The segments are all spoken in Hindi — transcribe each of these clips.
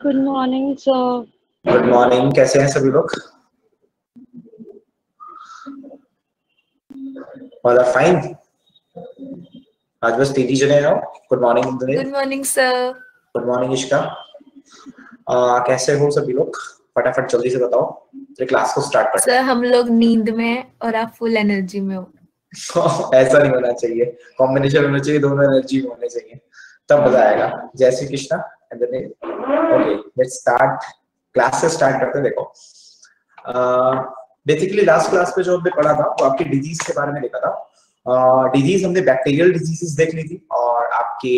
Good morning sir. Good morning, कैसे हैं सभी लोग? All are fine. आज बस 3 जने हो। Good morning. Good morning sir. Good morning Ishika. कैसे हो सभी लोग? फटाफट जल्दी से बताओ, फिर क्लास को स्टार्ट करते हैं। सर हम लोग नींद में और आप फुल एनर्जी में हो। ऐसा नहीं होना चाहिए, कॉम्बिनेशन होना चाहिए, दोनों एनर्जी होने चाहिए, तब मजा आएगा। जय Shri Krishna. Okay, let's start. Class से स्टार्ट करते हैं। देखो, बेसिकली लास्ट क्लास पे जो हमने पढ़ा था वो आपके डिजीज के बारे में देखा था। डिजीज हमने बैक्टीरियल डिजीजेस देख ली थी और आपके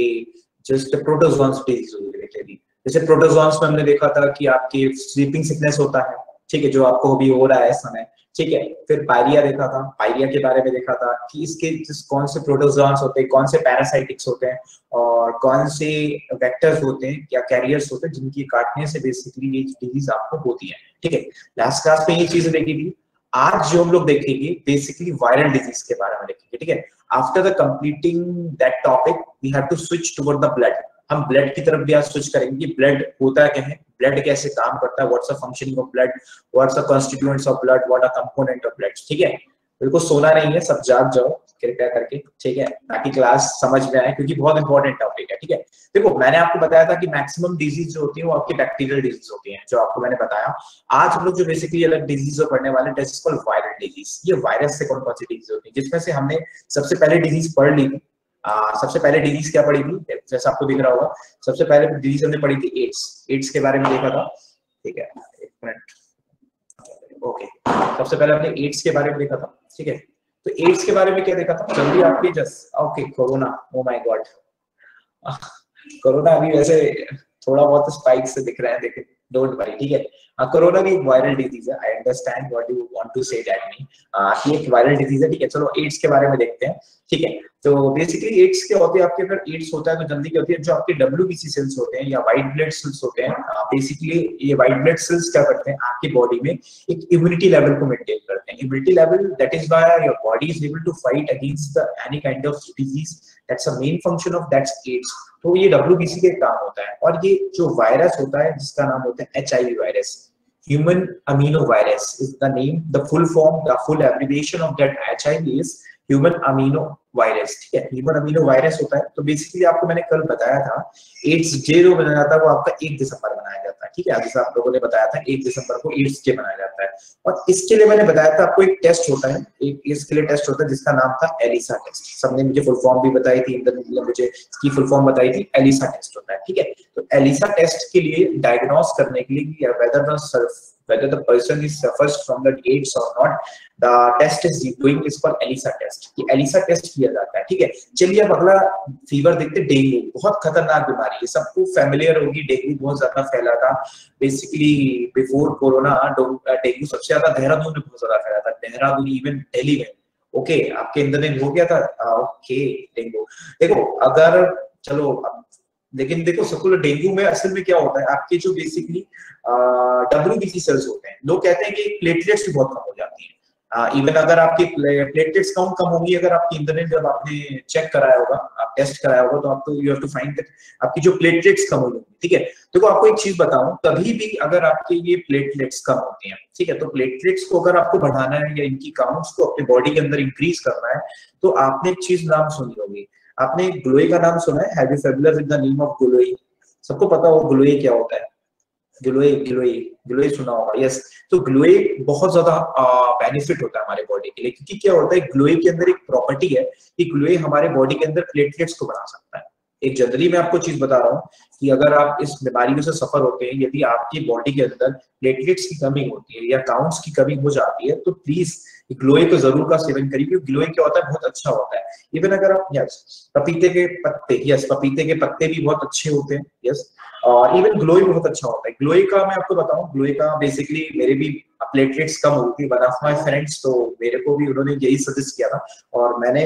जस्ट प्रोटोजोन्स डिजीज देख ली थी। जैसे प्रोटोजोन्स में हमने देखा था कि आपके स्लीपिंग सिकनेस होता है, ठीक है, जो आपको अभी हो रहा है इस समय, ठीक है। फिर पायरिया देखा था, पायरिया के बारे में देखा था कि इसके कौन से प्रोटोजोन्स होते हैं, कौन से पैरासाइटिक्स होते हैं और कौन से वेक्टर्स होते हैं या कैरियर्स होते हैं जिनकी काटने से बेसिकली ये डिजीज आपको होती है, ठीक है। लास्ट क्लास में ये चीजें देखी थी। आज जो हम लोग देखेंगे बेसिकली वायरल डिजीज के बारे में देखेंगे, ठीक है। After the completing that topic we have to switch toward the blood. हम ब्लड की तरफ भी आज स्विच करेंगे कि ब्लड होता क्या है, ब्लड कैसे काम करता है, what's the functioning of blood, what's the constituents of blood, what R component of blood, ठीक है। बिल्कुल सोना नहीं है, सब जाग जाओ कृपया करके, ठीक है, ताकि क्लास समझ में आए, क्योंकि बहुत इंपॉर्टेंट टॉपिक है, ठीक है। देखो, मैंने आपको बताया था कि मैक्सिमम डिजीज जो होती है वो आपकी बैक्टीरियल डिजीज होती है, जो आपको मैंने बताया। आज हम लोग जो बेसिकली अलग डिजीज पढ़ने वाले हैं, that is called viral disease. ये वायरस से कौन कौन सी डिजीज होती है, जिसमें से हमने सबसे पहले डिजीज पढ़ ली थी। सबसे पहले डिजीज क्या पढ़ी थी, जैसा आपको दिख रहा होगा, सबसे पहले डिजीज हमने पढ़ी थी एड्स। एड्स के बारे में देखा था, ठीक है, एक मिनट, ओके। सबसे पहले हमने एड्स के बारे में देखा था, ठीक है। तो एड्स के बारे में क्या देखा था जल्दी आपके just, okay, corona. Oh my God, corona अभी वैसे थोड़ा बहुत स्पाइक से दिख रहा है, देखे, डोंट वरी, ठीक है। कोरोना भी एक वायरल डिजीज है। I understand what you want to say that me, कि एक वायरल डिजीज है, ठीक है। चलो एड्स के बारे में देखते हैं, ठीक है। तो बेसिकली एड्स क्या होती है, आपके अगर एड्स होता है तो जल्दी क्या होती है, जो आपके डब्ल्यूबीसी सेल्स होते हैं या व्हाइट ब्लड सेल्स होते हैं, बेसिकली ये व्हाइट ब्लड सेल्स क्या करते हैं, आपकी बॉडी में एक इम्यूनिटी लेवल को मेंटेन करते हैं। Immunity level, that is why your body is able to fight against the any kind of disease, that's a main function of that's AIDS. तो ये डब्ल्यूबीसी के काम होता है। और ये जो वायरस होता है जिसका नाम होता है HIV virus, human aminovirus is the name, the full form, the full abbreviation of that HIV is human aminovirus, ठीक है। ह्यूमन अमीनो वायरस होता है। तो बेसिकली आपको मैंने कल बताया था एड्स डे जो बनाया जाता है वो आपका 1 दिसंबर मनाया जाता है, ठीक है। जैसे आप लोगों ने बताया था 1 दिसंबर को एड्स डे मनाया जाता है। और इसके लिए मैंने बताया था आपको एक टेस्ट होता है, एक इसके लिए टेस्ट होता है जिसका नाम था एलिसा टेस्ट। सबने मुझे फुल फॉर्म भी बताई थी, इंद्रनील ने मुझे इसकी फुल फॉर्म बताई थी, एलिसा टेस्ट होता है, ठीक है। तो एलिसा टेस्ट के लिए डायग्नोस करने के लिए whether the person is suffers from the AIDS or not, the test is doing is called ELISA test, कि ELISA टेस्ट किया जाता है, ठीक है। चलिए अब अगला फीवर देखते हैं। डेंगू बहुत खतरनाक बीमारी है, सबको फैमिलियर होगी। डेंगू बहुत ज्यादा फैला था बेसिकली बिफोर कोरोना। डेंगू सबसे ज्यादा देहरादून में बहुत ज्यादा फैला था, देहरादून, इवन दिल्ली में, ओके। आपके अंदर में हो गया था, ओके, डेंगू। देखो अगर चलो, लेकिन देखो सबको डेंगू में असल में क्या होता है, आपके जो बेसिकली डब्ल्यूबीसी सेल्स होते हैं, लोग कहते हैं कि प्लेटलेट्स भी बहुत कम हो जाती हैं। इवन अगर आपकी प्लेटलेट्स काउंट कम होंगी, अगर आपकी इंटरनेट जब आपने चेक कराया होगा, आप टेस्ट कराया होगा, तो आपको you have to find that आपकी जो प्लेटलेट्स कम होंगी, ठीक है। देखो आपको एक चीज बताऊं, कभी भी अगर आपके ये प्लेटलेट्स कम होती हैं, ठीक है, तो प्लेटलेट्स को अगर आपको बढ़ाना है या इनकी काउंट्स को अपने बॉडी के अंदर इंक्रीज करना है, तो आपने एक चीज नाम सुनी होगी, आपने ग्लोई का नाम सुना है, have you familiar with the name of glowy? सबको पता हो ग्लोई क्या होता है? ग्लोई सुना होगा, यस। तो ग्लोई बहुत ज्यादा बेनिफिट होता है हमारे बॉडी के लिए, क्योंकि क्या होता है, ग्लोई के अंदर एक प्रॉपर्टी है कि ग्लोई हमारे बॉडी के अंदर प्लेटलेट्स को बढ़ा सकता है। एक जनरली मैं आपको चीज बता रहा हूँ कि अगर आप इस बीमारियों से सफर होते हैं, यदि आपकी बॉडी के अंदर प्लेटलेट्स की कमी होती है या काउंट्स की कमी हो जाती है, तो प्लीज ग्लोई को जरूर का सेवन करिए, क्योंकि ग्लोई क्या होता है, बहुत अच्छा होता है। इवन अगर आप पपीते के पत्ते, यस, पपीते के पत्ते भी बहुत अच्छे होते हैं, यस। और इवन ग्लोई बहुत अच्छा होता है। ग्लोई का मैं आपको बताऊं, ग्लोई का बेसिकली मेरे भी प्लेटलेट्स कम होती, वन ऑफ माय फ्रेंड्स, तो मेरे को भी उन्होंने यही सजेस्ट किया था, और मैंने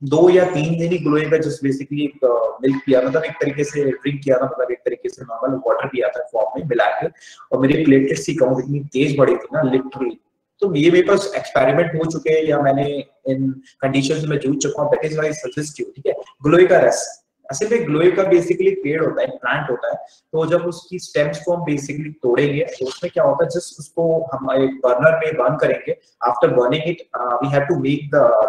2 या 3 दिन ही ग्लोई का जस्ट बेसिकली मिल्क पिया, मतलब एक तरीके से ड्रिंक किया था, मतलब एक तरीके से नॉर्मल वाटर पिया था फॉर्म में मिला के, और मेरी प्लेटलेट्स की काउंट इतनी तेज बढ़ी थी ना, लिटरली। तो ये मेरे पास एक्सपेरिमेंट हो चुके हैं या मैंने इन कंडीशंस में जूझ चुका हूं, that is why I suggest you, ठीक है, ग्लोई का रस। असल में ग्लोए का बेसिकली पेड़ होता है, प्लांट होता है, तो जब उसकी स्टेम्स को हम बेसिकली तोड़ेंगे तो उसमें क्या होता है, जस्ट उसको हम एक बर्नर में बर्न करेंगे. After burning it we have to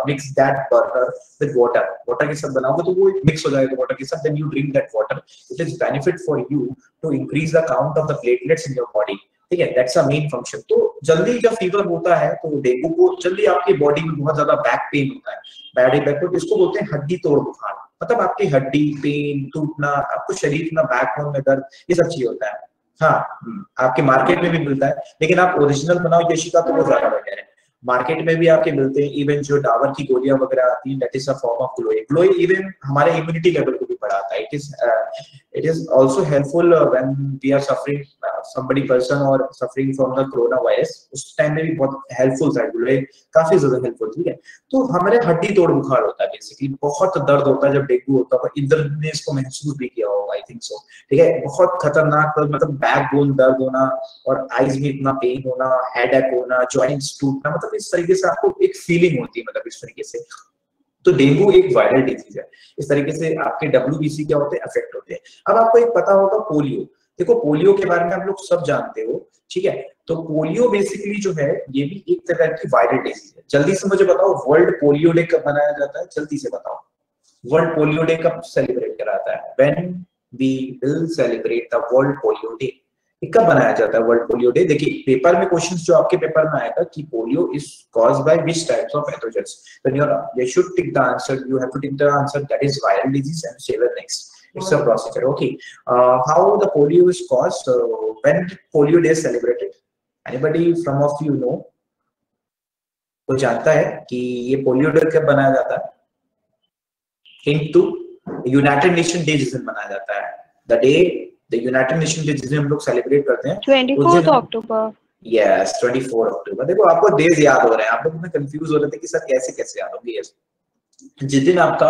mix that burner with water. Water के साथ बनाओगे तो वो मिक्स हो जाएगा वाटर के साथ, then you drink that water. It is benefit for you to increase the count of the platelets in your body. ठीक है, दैट्स अ मेन फंक्शन. तो जल्दी जब फीवर होता है तो डेंगू को जल्दी आपकी बॉडी में बहुत ज्यादा बैक पेन होता है, बैक, इसको बोलते हैं हड्डी तोड़ बुखार. मतलब आपकी हड्डी पेन, टूटना, आपको शरीर में बैकबोन में दर्द, ये सब चीज होता है. हाँ, आपके मार्केट में भी मिलता है, लेकिन आप ओरिजिनल बनाओ यशिका तो वो ज्यादा बेटर है. मार्केट में भी आपके मिलते हैं, इवन जो डाबर की गोलियां वगैरह आती हैं, that is a form of giloy. Giloy even हमारे इम्यूनिटी लेवल को भी बढ़ाता है. It is also helpful when we are suffering, somebody person or suffering from the corona virus. उस टाइम में भी बहुत हेल्पफुल था ग्लोए, काफी ज्यादा हेल्पफुल. ठीक है, तो हमारे हड्डी तोड़ बुखार होता है, बेसिकली बहुत दर्द होता है जब डेंगू होता है. इंद्र ने इसको महसूस भी किया होगा, आई थिंक सो. ठीक है, बहुत खतरनाक, मतलब बैकबोन दर्द होना और आईज में इतना पेन होना, हेडेक होना, जॉइंट्स टूटना, मतलब इस तरीके से आपको एक फीलिंग होती है, मतलब इस तरीके से. तो डेंगू एक वायरल डिजीज है. इस तरीके से आपके WBC क्या होते हैं, अफेक्ट होते हैं. अब आपको एक पता होगा पोलियो. देखो, पोलियो के बारे में आप लोग सब जानते हो. ठीक है, तो पोलियो बेसिकली जो है ये भी एक तरह की वायरल डिजीज है. जल्दी से मुझे बताओ, वर्ल्ड पोलियो डे कब मनाया जाता है? जल्दी से बताओ, वर्ल्ड पोलियो डे कब सेलिब्रेट करा जाता है? When we will celebrate the world polio day. कब मनाया जाता है वर्ल्ड पोलियो डे? देखिए, पेपर में क्वेश्चंस जो आपके पेपर में आया था कि polio is caused by which types of pathogens, then you should tick the answer. You have to tick the answer that is viral disease and say the next. It's a procedure. Okay. How the polio is caused? When polio day is celebrated? Anybody from of you know? तो जानता है कि ये पोलियो डे कब बनाया जाता है? Hint to United nation day जिस दिन मनाया जाता है. The day the United nation day जिस दिन हम लोग सेलिब्रेट करते हैं 24 अक्टूबर. यस, 24 अक्टूबर. देखो, आपको डेज याद हो रहे हैं, आप लोग में कंफ्यूज हो रहे थे कि सर कैसे कैसे याद होंगे. यस, जिस दिन आपका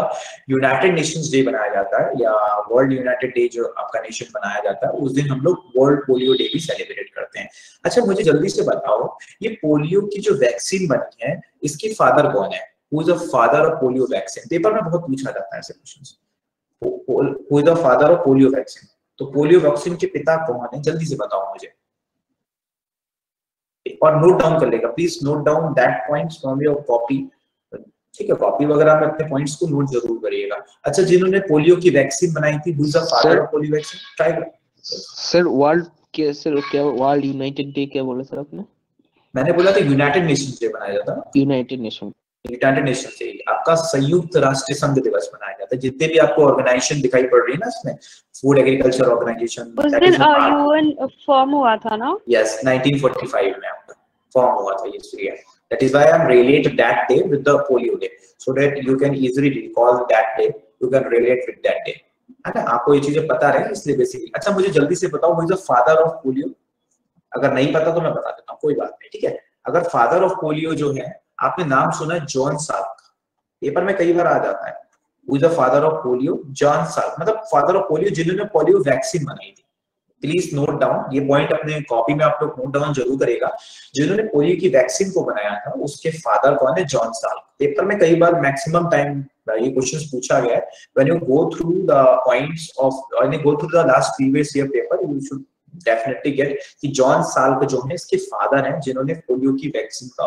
यूनाइटेड नेशंस डे बनाया जाता है या वर्ल्ड यूनाइटेड डे जो आपका नेशन बनाया जाता है, उस दिन हम लोग वर्ल्ड पोलियो डे भी सेलिब्रेट करते हैं. अच्छा, मुझे जल्दी से बताओ, ये पोलियो की जो वैक्सीन बनी है, इसकी फादर कौन है? Who is the father of polio vaccine? Paper में बहुत पूछा जाता है ऐसे questions. Who is the father of polio vaccine? तो पोलियो वैक्सीन के पिता कौन है? जल्दी से बताओ मुझे, और नोट डाउन कर लेगा. Please note down that points from your copy. ठीक है, कॉपी वगैरह में अपने पॉइंट्स को नोट जरूर करिएगा. अच्छा, जिन्होंने पोलियो की वैक्सीन बनाई थी, who is the father of polio vaccine? Try करो सर. वर्ल्ड के सर क्या वर्ल्ड यूनाइटेड डे क्या बोला सर आपने? मैंने बोला था यूनाइटेड नेशंस डे बनाया जाता है. यूनाइटेड नेशन डे आपका संयुक्त राष्ट्र संघ दिवस मनाया जाता है. जितने भी आपको ऑर्गेनाइजेशन दिखाई पड़ रही है ना, इसमें फूड एग्रीकल्चर ऑर्गेनाइजेशन, उस दिन यूएन फॉर्म हुआ था ना? यस, 1945 में आपका फॉर्म हुआ था ये. That is why I am relate that day with the polio day, so that you can easily recall that day. You can relate with that day. है ना, आपको ये चीजें पता रहे इसलिए बेसिकली. अच्छा, मुझे जल्दी से बताओ, who is the father of polio? अगर नहीं पता तो मैं बता देता हूँ, कोई बात नहीं. ठीक है, अगर फादर ऑफ पोलियो जो है, आपने नाम सुना है जॉन साल्क. पेपर में कई बार आ जाता है. Who is the father of polio? John Salk, मतलब फादर ऑफ पोलियो जिन्होंने पोलियो वैक्सीन बनाई थी. प्लीज नोट डाउन, ये पॉइंट अपने कॉपी में आप लोग नोट डाउन जरूर करेगा. जिन्होंने पोलियो की वैक्सीन को बनाया था, उसके फादर कौन है? John Salk. पेपर में कई बार मैक्सिमम टाइम ये क्वेश्चंस पूछा गया है. When you go through the points of, when you go through the last previous year paper, you should definitely get कि जॉन साल्क जो है इसके फादर हैं, जिन्होंने पोलियो की वैक्सीन का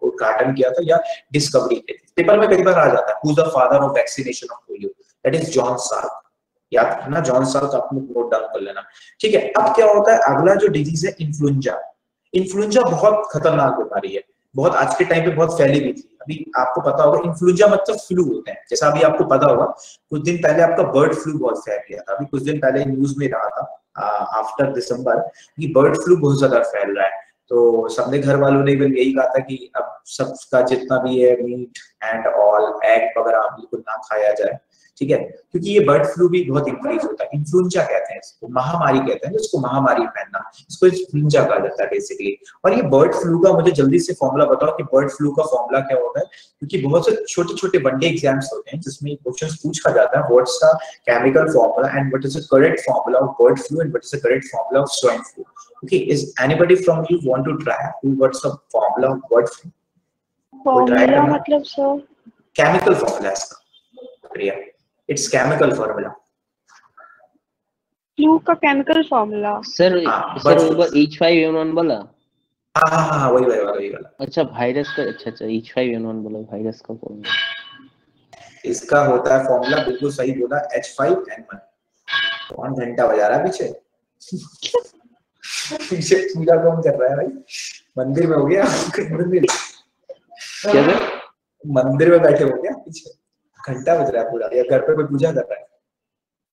उद्घाटन किया था या डिस्कवरी की थी. पेपर में कई बार आ जाता है, who is the father of vaccination of polio? That is John Salk. याद रखना, जॉन साल्क आप नोट डाउन कर लेना. ठीक है, अब क्या होता है, अगला जो डिजीज है इन्फ्लुएंजा. इन्फ्लुएंजा बहुत खतरनाक बीमारी है, बहुत आज के टाइम पे बहुत फैली हुई थी. अभी आपको पता होगा, इन्फ्लुएंजा मतलब फ्लू होता है. जैसा अभी आपको पता होगा, कुछ दिन पहले आपका बर्ड फ्लू बहुत फैल गया था. अभी कुछ दिन पहले न्यूज में रहा था आफ्टर दिसंबर कि बर्ड फ्लू बहुत ज्यादा फैल रहा है. तो सबने घर वालों ने भी यही कहा था कि अब सबका जितना भी है मीट एंड ऑल, एग वगैरह बिल्कुल ना खाया जाए. ठीक है, क्योंकि ये बर्ड फ्लू भी बहुत इंक्रीज होता है. इन्फ्लुएंजा कहते हैं इसको, महामारी कहते हैं, इसको महामारी फैलना, इसको इन्फ्लुएंजा कहा जाता है बेसिकली. और ये बर्ड फ्लू का मुझे जल्दी से फॉर्मूला बताओ कि बर्ड फ्लू का फॉर्मूला क्या होता है, क्योंकि बहुत से छोटे छोटे वनडे एग्जाम्स होते हैं जिसमें क्वेश्चंस पूछा जाता है, what's the chemical formula and what is the correct formula of bird flu and what is the correct formula of swine flu. Okay, is anybody from you want to try what's the formula of bird flu? Formula मतलब सर केमिकल फॉर्मूला इसका. Priya, it's chemical formula. Flu का केमिकल फॉर्मूला? सर हाँ, सर bird वो flu। H5N1 वाला। हाँ, वही वाला। अच्छा वायरस का, अच्छा H5N1 वाला वायरस का फॉर्मूला। इसका होता है फॉर्मूला, बिल्कुल सही बोला, H5N1। कौन घंटा बजा रहा है पीछे? पीछे पूजा कौन कर रहा है भाई? मंदिर में हो गया? मंदिर क्या सर? मंदिर में बैठे हो गया? पीछे घंटा बज रहा है पूरा, या घर पे कोई पूजा कर रहा है?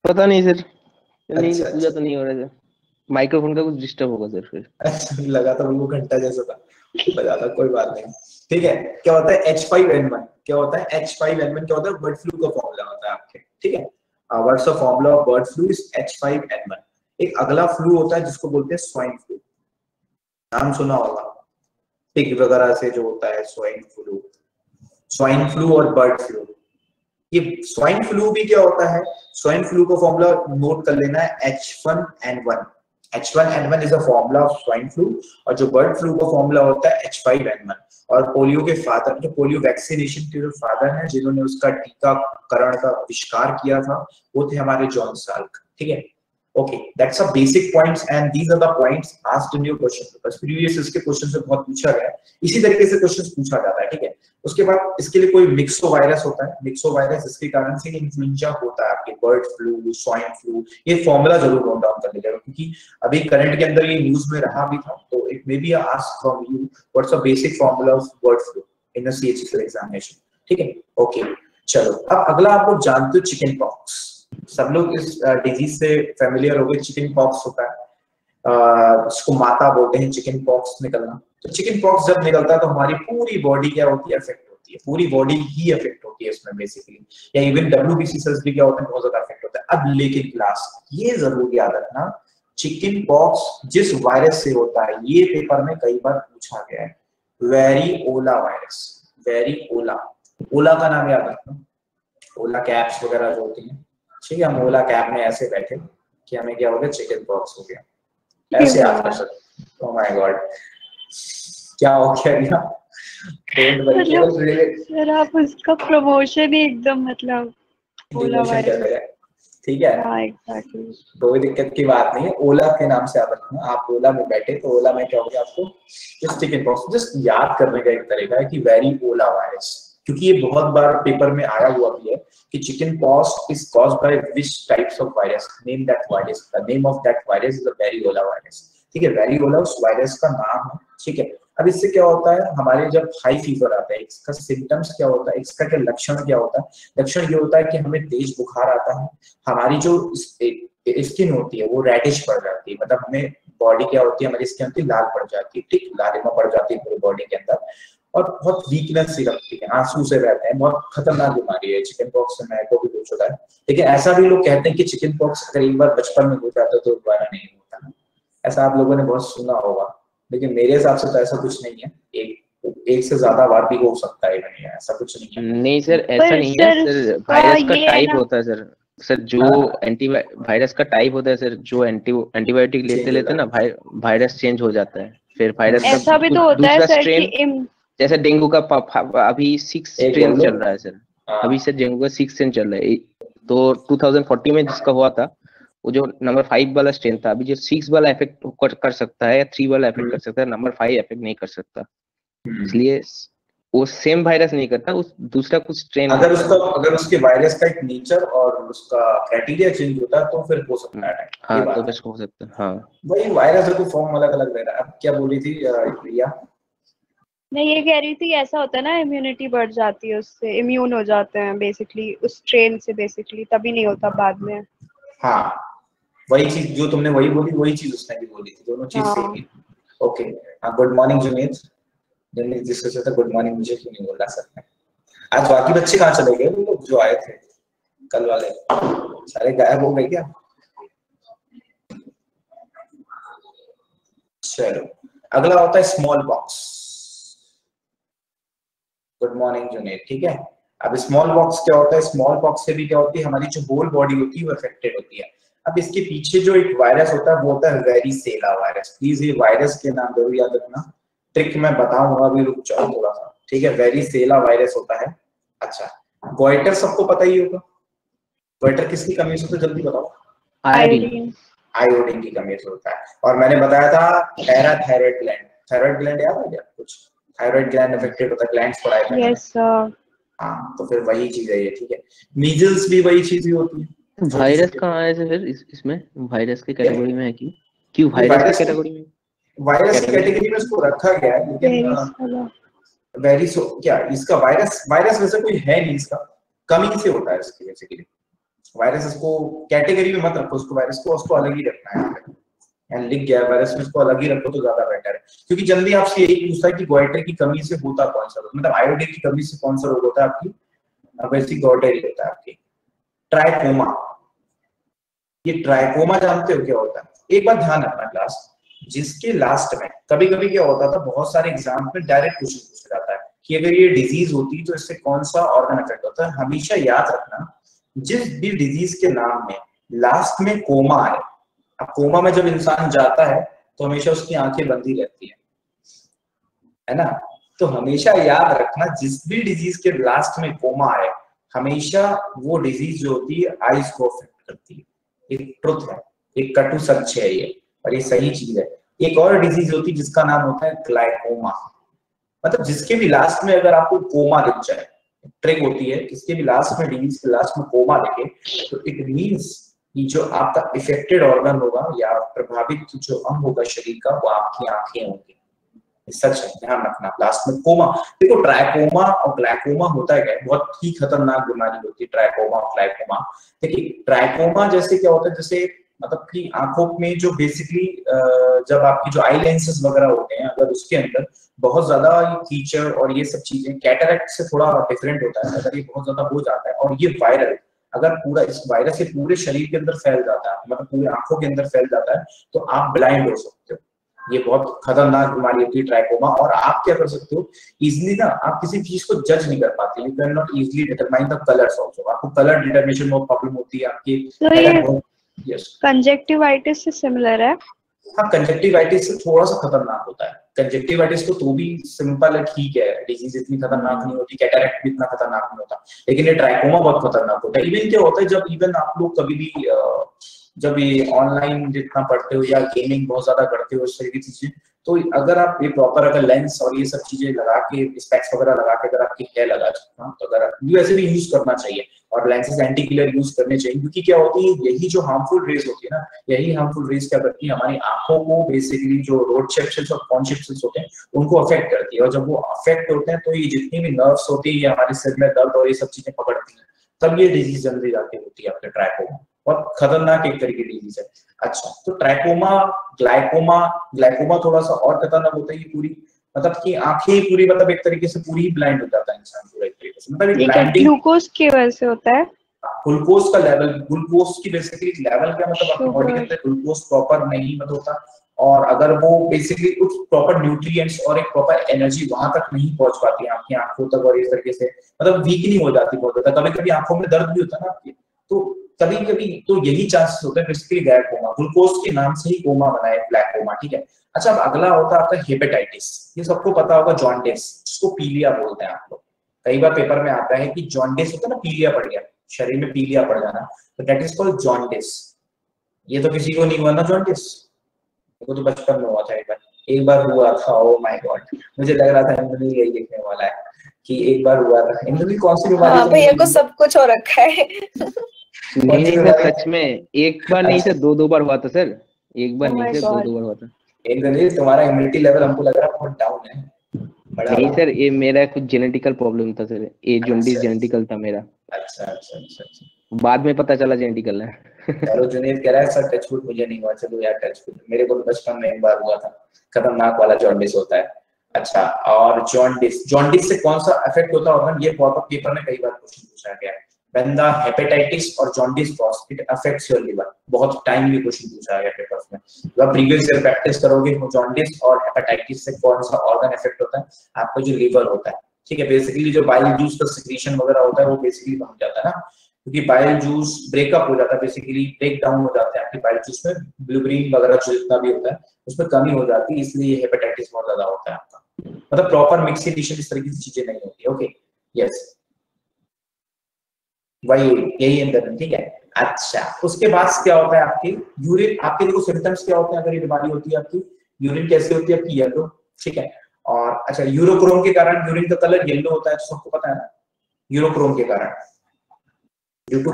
पता नहीं सर, नहीं अच्छा, पूजा तो नहीं हो रहा है। माइक्रोफोन का कुछ डिस्टर्ब होगा सर फिर। अच्छा लगा था वो घंटा जैसा था, बजा था, कोई बात नहीं। ठीक है, क्या होता है H5N1? क्या होता है H5N1? क्या होता है? बर्ड फ्लू का फॉर्मूला होता है आपके, ठीक है। What's the formula of bird flu? Is H5N1। एक अगला फ्लू होता है जिसको बोलते हैं स्वाइन फ्लू, नाम सुना होगा, पिग वगैरह से जो होता है स्वाइन फ्लू। स्वाइन फ्लू और बर्ड फ्लू, ये स्वाइन फ्लू भी क्या होता है? स्वाइन फ्लू का फॉर्मूला नोट कर लेना है H1N1। H1N1 is a formula of swine flu, और जो बर्ड फ्लू का फॉर्मूला होता है H5N1। और पोलियो के फादर, जो पोलियो वैक्सीनेशन के जो फादर हैं जिन्होंने उसका टीकाकरण का आविष्कार किया था, वो थे हमारे जॉन साल्क, ठीक है। Okay, that's a basic points and these are the points asked in your question papers. Previous इसके क्वेश्चन से बहुत पूछा गया है, इसी तरीके से क्वेश्चन पूछा जाता है, ठीक है। उसके बाद इसके लिए कोई मिक्सो वायरस होता है, मिक्सो वायरस जिसके कारण से इन्फ्लुएंजा होता है, आपके बर्ड फ्लू, स्वाइन फ्लू, ये फॉर्मूला जरूर नोट डाउन कर लीजिएगा, क्योंकि अभी करंट के अंदर ये न्यूज में रहा भी था, तो it may be asked from you what's the basic formula of bird flu in the CHSL examination, ठीक है। ओके, चलो अब अगला आप लोग जानते हो चिकन पॉक्स। सब लोग इस डिजीज से फेमिलियर हो गए। चिकन पॉक्स होता है, उसको माता बोलते हैं, चिकन पॉक्स निकलना। तो चिकन पॉक्स जब निकलता है तो हमारी पूरी बॉडी क्या होती है? अफेक्ट होती है, पूरी बॉडी ही अफेक्ट होती है इसमें बेसिकली, या इवन WBC सेल्स भी क्या होते हैं? बहुत ज्यादा अफेक्ट होता है। अब लेकिन क्लास ये जरूर याद रखना, चिकन पॉक्स जिस वायरस से होता है, ये पेपर में कई बार पूछा गया है, वेरिओला वायरस। वेरिओला, ओला का नाम याद रखना, ओला कैप्स वगैरह जो होती हैं, ठीक है। हम ओला कैब में ऐसे बैठे कि हमें क्या हो गया? चिकन पॉक्स हो गया, ऐसे याद कर सकते। ओह माय गॉड, क्या हो गया? सर आप उसका प्रमोशन ही एकदम मतलब ओला वायरस, ठीक है। हाँ एग्जैक्टली। कोई दिक्कत की बात नहीं है, ओला के नाम से याद रखना। आप ओला में बैठे तो ओला में क्या हो गया आपको? Just chicken pox. जस्ट याद करने का एक तरीका है कि वेरिओला वायरस, क्योंकि ये बहुत बार पेपर में आया हुआ भी है कि chicken pox is caused by which types of virus, name that virus, the name of that virus is the variola virus, ठीक है। वेरिओला उस वायरस का नाम है, ठीक है। अब इससे क्या होता है? हमारे जब हाई फीवर आता है, इसका सिम्टम्स क्या होता है? इसका क्या लक्षण क्या होता है? लक्षण ये होता है कि हमें तेज बुखार आता है, हमारी जो स्किन होती है वो रेडिश पड़ जाती है, मतलब हमें बॉडी क्या होती है? हमारी स्किन होती है लाल पड़ जाती है, ठीक, लालिमा पड़ जाती है पूरी बॉडी के अंदर, और बहुत वीकनेस सी लगती है, आंसू से रहते हैं। बहुत खतरनाक बीमारी है चिकन पॉक्स से, मेरे को भी हो चुका है। लेकिन ऐसा भी लोग कहते हैं कि चिकन पॉक्स अगर एक बार बचपन में हो जाता तो दोबारा नहीं होता ना, ऐसा आप लोगों ने बहुत सुना होगा, लेकिन मेरे हिसाब से तो ऐसा कुछ नहीं है। एक से ज्यादा बार भी हो सकता है, नहीं है ऐसा कुछ नहीं है। नहीं सर, ऐसा नहीं है सर, वायरस का टाइप होता है सर। सर जो वायरस का टाइप होता है सर, जो एंटीबायोटिक लेते ना वायरस चेंज हो जाता है, फिर वायरस का ऐसा भी तो होता है सर कि जैसे डेंगू का अभी 6 स्ट्रेन चल रहा है सर, अभी सर डेंगू का 6 स्ट्रेन चल रहा है। तो 2040 में जिसका हुआ था वो जो नंबर 5 वाला स्ट्रेन था, अभी जो 6 वाला इफेक्ट कर सकता है या 3 वाला इफेक्ट कर सकता है, नंबर 5 इफेक्ट नहीं कर सकता। इसलिए वो सेम वायरस नहीं करता, उस दूसरा कुछ स्ट्रेन अगर उसके वायरस का एक नेचर और उसका क्राइटेरिया चेंज होता है तो फिर हो सकता है। हाँ तो बस हो सकता है। हाँ वही वायरस को फॉर्म अलग अलग दे रहा है। अब क्या बोली थी प्रिया? मैं ये कह रही थी ऐसा होता है ना, इम्यूनिटी बढ़ जाती है, उससे इम्यून हो जाते हैं बेसिकली उस स्ट्रेन से, बेसिकली तभी नहीं होता बाद में। हाँ वही चीज जो तुमने वही बोली, वही चीज उसने भी बोली थी, दोनों चीज सेम ही। Okay, good morning Juned. Juned जिससे सोचा गुड मॉर्निंग, मुझे क्यों नहीं बोल रहा सर ने? आज बाकी बच्चे कहाँ चले गए? वो लोग जो आए थे कल वाले सारे गायब हो गए क्या? चलो अगला होता है small pox. Good morning Junaid, ठीक है। अब स्मॉल पॉक्स क्या होता है? स्मॉल पॉक्स से भी क्या होती है? हमारी जो होल बॉडी होती है वो अफेक्टेड होती है। अब इसके पीछे जो एक वायरस होता है वो होता है वेरिसेला वायरस। प्लीज ये वायरस के नाम जरूर याद रखना, ट्रिक मैं बताऊंगा, अभी रुक जाओ थोड़ा सा, ठीक है। वेरिसेला वायरस होता है। अच्छा, गॉइटर सबको पता ही होगा, गोइटर किसकी कमी से होता है जल्दी बताओ? आयोडीन। आयोडीन की कमी से होता है। और मैंने बताया था पैराथायरॉइड ग्लैंड, थायराइड ग्लैंड याद है क्या कुछ? थायराइड ग्लैंड अफेक्टेड होता है, ग्लैंड्स पढ़ाए थे। Yes sir. हाँ तो फिर वही चीज है ये, ठीक है। मीजल्स भी वही चीज ही होती है। वायरस कहाँ है फिर इसमें? वायरस की कैटेगरी में है क्यों वायरस की कैटेगरी में? वायरस की कैटेगरी में इसको रखा गया है, लेकिन वेरिसो क्या इसका वायरस वैसे कोई है नहीं, इसका कमी से होता है इसकी बेसिकली। वायरस इसको कैटेगरी में मत रखो, उसको वायरस को उसको अलग ही रखना है। एंड लिख गया वायरस में इसको अलग ही रखो तो ज्यादा बेटर है, क्योंकि जल्दी आपसे यही पूछता है कि गोइटर की कमी से होता कौन सा रोग, मतलब आयोडीन की कमी से कौन सा रोग होता है आपकी? वैसे गोइटर ही होता है आपकी। ट्राइकोमा, ये ट्राइकोमा जानते हो क्या होता है? एक बार ध्यान रखना क्लास, जिसके लास्ट में कभी कभी क्या होता था, बहुत सारे एग्जाम में डायरेक्ट क्वेश्चन पूछा जाता है कि अगर ये डिजीज होती तो इससे कौन सा ऑर्गन अफेक्ट होता है। हमेशा याद रखना, जिस भी डिजीज के नाम में लास्ट में कोमा आए, अब कोमा में जब इंसान जाता है तो हमेशा उसकी आंखें बंदी रहती है ना, तो हमेशा याद रखना जिस भी डिजीज के लास्ट में कोमा आए, हमेशा वो डिजीज जो होती है आईज को अफेक्ट करती है। एक ट्रुथ है, एक कटु सच है ये, और ये सही चीज है। एक और डिजीज होती है जिसका नाम होता है ग्लाइकोमा, मतलब जिसके भी लास्ट में अगर आपको कोमा दिख जाए, ट्रिक होती है, किसके भी लास्ट में डिजीज के लास्ट में कोमा दिखे तो इट मींस कि जो आपका इफेक्टेड ऑर्गन होगा या प्रभावित जो अंग होगा शरीर का, वो आपकी आंखें होंगी। सच है, ध्यान रखना। लास्ट में कोमा, देखो ट्राइकोमा और ग्लाइकोमा होता है क्या, बहुत ही खतरनाक बीमारी होती है ट्राइकोमा और ग्लाइकोमा। देखिए ट्राइकोमा जैसे क्या होता है, जैसे मतलब कि आंखों में जो बेसिकली जब आपकी जो आई लेंसेज वगैरह होते हैं, अगर उसके अंदर बहुत ज्यादा कीचड़ और ये सब चीजें, कैटरेक्ट से थोड़ा डिफरेंट होता है, अगर ये बहुत ज्यादा हो जाता है और ये वायरल अगर पूरा इस वायरस से पूरे शरीर के अंदर फैल जाता है, मतलब पूरी आंखों के अंदर फैल जाता है, तो आप ब्लाइंड हो सकते हो। ये बहुत खतरनाक बीमारी होती है ट्राइकोमा। और आप क्या कर सकते हो, इजिली ना आप किसी चीज को जज नहीं कर पाते, you can not easily determine the colours also. आपको कलर डिटरमिनेशन में प्रॉब्लम होती है आपकी। तो ये कंजक्टिवाइटिस से सिमिलर है? हाँ, कंजक्टिवाइटिस से थोड़ा सा खतरनाक होता है। कंजक्टिवाइटिस तो भी सिंपल है, ठीक है, डिजीज इतनी खतरनाक नहीं होती, कैटरेक्ट भी इतना खतरनाक नहीं होता, लेकिन ये ट्राइकोमा बहुत खतरनाक होता है। इवन क्या होता है, जब इवन आप लोग कभी भी जब ये ऑनलाइन जितना पढ़ते हो या गेमिंग बहुत ज्यादा करते हो, इस तरह की चीजें, तो अगर आप ये प्रॉपर अगर लेंस और ये सब चीजें लगा के, स्पेक्स वगैरह लगा के अगर आपकी है लगा चुका, तो अगर वैसे भी यूज करना चाहिए और लेंसेज एंटी ग्लेयर यूज करने चाहिए, क्योंकि क्या होती है, यही जो हार्मफुल रेज होती है ना, यही हार्मफुल रेज क्या करती है, हमारी आंखों को बेसिकली जो रोड सेप्शंस और कॉन सेप्शंस होते हैं उनको अफेक्ट करती है। और जब वो अफेक्ट होते हैं तो ये जितनी भी नर्व्स होती है, ये हमारे सिर में दर्द और ये सब चीजें पकड़ती है, तब ये डिजीज जल्दी जाके होती है आपके ट्राइकोमा। बहुत खतरनाक एक तरीके की डिजीज है। अच्छा, तो ट्राइकोमा, ग्लाइकोमा थोड़ा सा और खतरनाक होता है। ये पूरी मतलब कि आंखें पूरी, मतलब एक तरीके से पूरी ही ब्लाइंड हो जाता है इंसान पूरा एक तरीके से, मतलब ब्लाइंडिंग। ग्लूकोज की वजह से होता है? ग्लूकोज का लेवल, ग्लूकोज की बेसिकली लेवल क्या, मतलब आपकी बॉडी के अंदर ग्लूकोज प्रॉपर नहीं मतलब होता, और अगर वो बेसिकली कुछ प्रॉपर न्यूट्रिएंट्स और एक प्रॉपर एनर्जी वहां तक नहीं पहुंच पाती है आपकी आंखों तक, और इस तरीके से मतलब वीकनिंग हो जाती है बहुत ज्यादा। कभी कभी आंखों में दर्द भी होता है ना आपकी, तो कभी कभी तो यही चांसेस होते हैं बेसिकली ग्लाइकोमा। ग्लूकोज के नाम से ही कोमा बना है ग्लाइकोमा, ठीक है। अच्छा, अब अगला होता है आपका हेपेटाइटिस। ये सबको पता होगा, जॉन्डिस, जिसको पीलिया बोलते हैं आप लोग। कई बार पेपर में आता है कि जॉन्डिस होता है ना, पीलिया पड़ गया, शरीर में पीलिया पड़ जाना, तो दैट इज कॉल्ड जॉन्डिस। ये तो किसी को नहीं हुआ ना जॉन्डिस, वो तो बचपन में हुआ था, एक बार हुआ था। ओ माय गॉड, मुझे लग रहा था इंद्रनील यही देखने वाला है कि एक बार हुआ था। इंद्रनील कौन सी बीमारी? हाँ भैया को सब कुछ हो रखा है। नहीं सर, सच में एक बार नहीं सर, दो बार हुआ था सर। एक बार नहीं सर, दो बार हुआ था। इंद्रनील तुम्हारा इम्यूनिटी लेवल हमको लग रहा है बहुत डाउन है। नहीं सर, ये मेरा कुछ जेनेटिकल प्रॉब्लम था सर, ये जॉन्डिस जेनेटिकल था मेरा। अच्छा, बाद में पता चला जेनेटिकल है। चलो जुनेद कह रहा है सर टचवुड मुझे नहीं हुआ। चलो यार टचवुड, मेरे को बचपन में एक बार हुआ था, खतरनाक वाला जॉन्डिस होता है। अच्छा, और जॉन्डिस से कौन सा इफेक्ट होता है ऑर्गन, ये पेपर में कई बार क्वेश्चन पूछा गया है। व्हेन द हेपेटाइटिस और jaundice cross, it affects your liver. बहुत टाइमली क्वेश्चन पूछा गया पेपर्स में। जब आप प्रीवियस ईयर प्रैक्टिस करोगे जॉन्डिस और हेपेटाइटिस से कौन सा ऑर्गन इफेक्ट होता है, आपका जो लिवर होता है, ठीक है। बेसिकली जो बाइल जूस का सिक्रीशन वगैरह होता है वो बेसिकली बन जाता है ना, क्योंकि बाइल जूस ब्रेकअप हो जाता है, बेसिकली ब्रेक डाउन हो जाता है आपकी बाइल जूस में, ब्लूबिन वगैरह जो जितना भी होता है उसमें कमी हो जाती है, इसलिए हेपेटाइटिस बहुत ज्यादा होता है आपका। मतलब प्रॉपर मिक्सिनेशन इस तरीके की चीजें नहीं होती। Okay, yes. वही यही अंदर, ठीक है। अच्छा, उसके बाद क्या होता है आपकी यूरिन, आपके देखो सिम्टम्स क्या होते हैं अगर ये बीमारी होती है आपकी, यूरिन कैसे होती है आपकी, येलो, ठीक है। और अच्छा, यूरोक्रोम के कारण यूरिन का कलर येलो होता है, तो सबको पता है ना, यूरोक्रोम के कारण, due to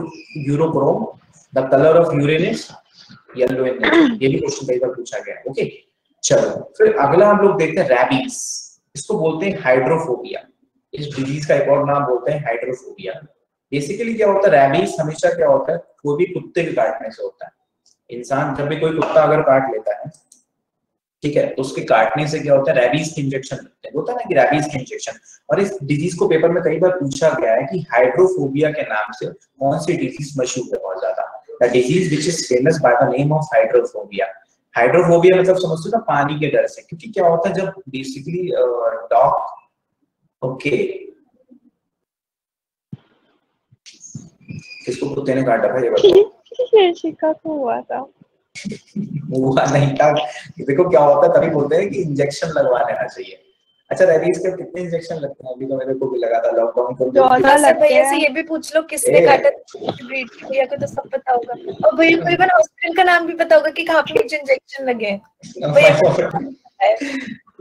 urochrome the colour of urine is yellow in nature, ये भी क्वेश्चन कई बार पूछा गया है। ओके, चलो फिर अगला हम लोग देखते हैं रैबीज, इसको बोलते हैं हाइड्रोफोबिया, इस डिजीज का एक और नाम बोलते हैं हाइड्रोफोबिया। बेसिकली क्या होता है, रैबीज हमेशा क्या होता है, कोई भी कुत्ते के काटने से होता है। इंसान जब भी कोई कुत्ता अगर काट लेता है, ठीक है, तो उसके काटने से क्या होता है, रैबीज के इंजेक्शन लगते हैं, होता है ना कि रैबीज के इंजेक्शन। और इस डिजीज को पेपर में कई बार पूछा गया है कि हाइड्रोफोबिया के नाम से कौन सी डिजीज मशहूर है बहुत ज्यादा, the disease which is famous by the name of hydrophobia. Hydrophobia मतलब समझते हो ना, पानी के डर से, क्योंकि क्या होता है जब बेसिकली डॉग, ओके, किसको कुत्ते ने काटा था ये बताओ? शिका को हुआ था। हुआ नहीं था, देखो क्या होता है तभी बोलते हैं कि इंजेक्शन लगवा लेना चाहिए। अच्छा, रैबीज के कितने इंजेक्शन लगते हैं? अभी तो मेरे को भी लगा था लॉकडाउन को। 14 लगते भैया से हैं। ये भी पूछ लो किसने काटा, भैया को तो सब पता होगा, और भैया को इवन हॉस्पिटल का नाम भी पता होगा कि कहाँ पे मुझे इंजेक्शन लगे हैं।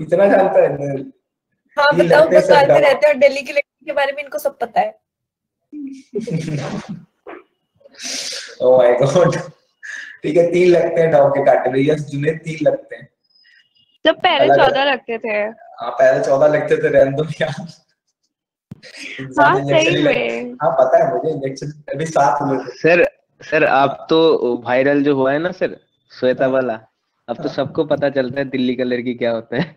इतना जानता है? हाँ बताओ, बताते रहते हैं, दिल्ली की लड़की के बारे में इनको सब पता है। ओह माय गॉड, ठीक है, 3 लगते हैं डॉग के काटने में, यस जुनेद 3 लगते हैं। जब पहले 14 लगते थे। हाँ पहले 14 लगते थे, रहने दो यार। हाँ सही में। हाँ पता है मुझे, इंजेक्शन अभी 7 हुए थे। सर आप तो वायरल जो हुआ है ना सर, श्वेता वाला, अब तो सबको पता चलता है दिल्ली का लड़की क्या होता है।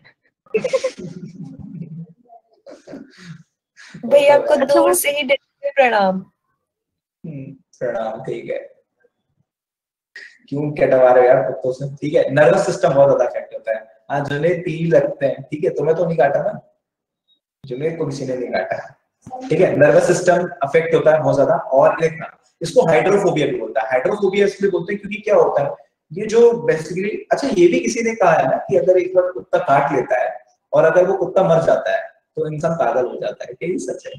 भैया आपको दूर से ही प्रणाम। प्रणाम, ठीक है। क्यों कटवा रहे हो यार कुत्तों से, ठीक है। नर्वस सिस्टम बहुत ज्यादा अफेक्ट होता है। हाँ जुनेद 3 लगते हैं, ठीक है, तुम्हें तो नहीं काटा ना, जुनेद को किसी ने नहीं काटा, ठीक है। नर्वस सिस्टम अफेक्ट होता है बहुत ज्यादा। और देखना, इसको हाइड्रोफोबिया भी बोलता है। हाइड्रोफोबिया इसलिए बोलते हैं क्योंकि क्या होता है, ये जो बेसिकली, अच्छा ये भी किसी ने कहा है ना कि अगर एक बार कुत्ता काट लेता है और अगर वो कुत्ता मर जाता है तो इंसान पागल हो जाता है, क्या ये सच है?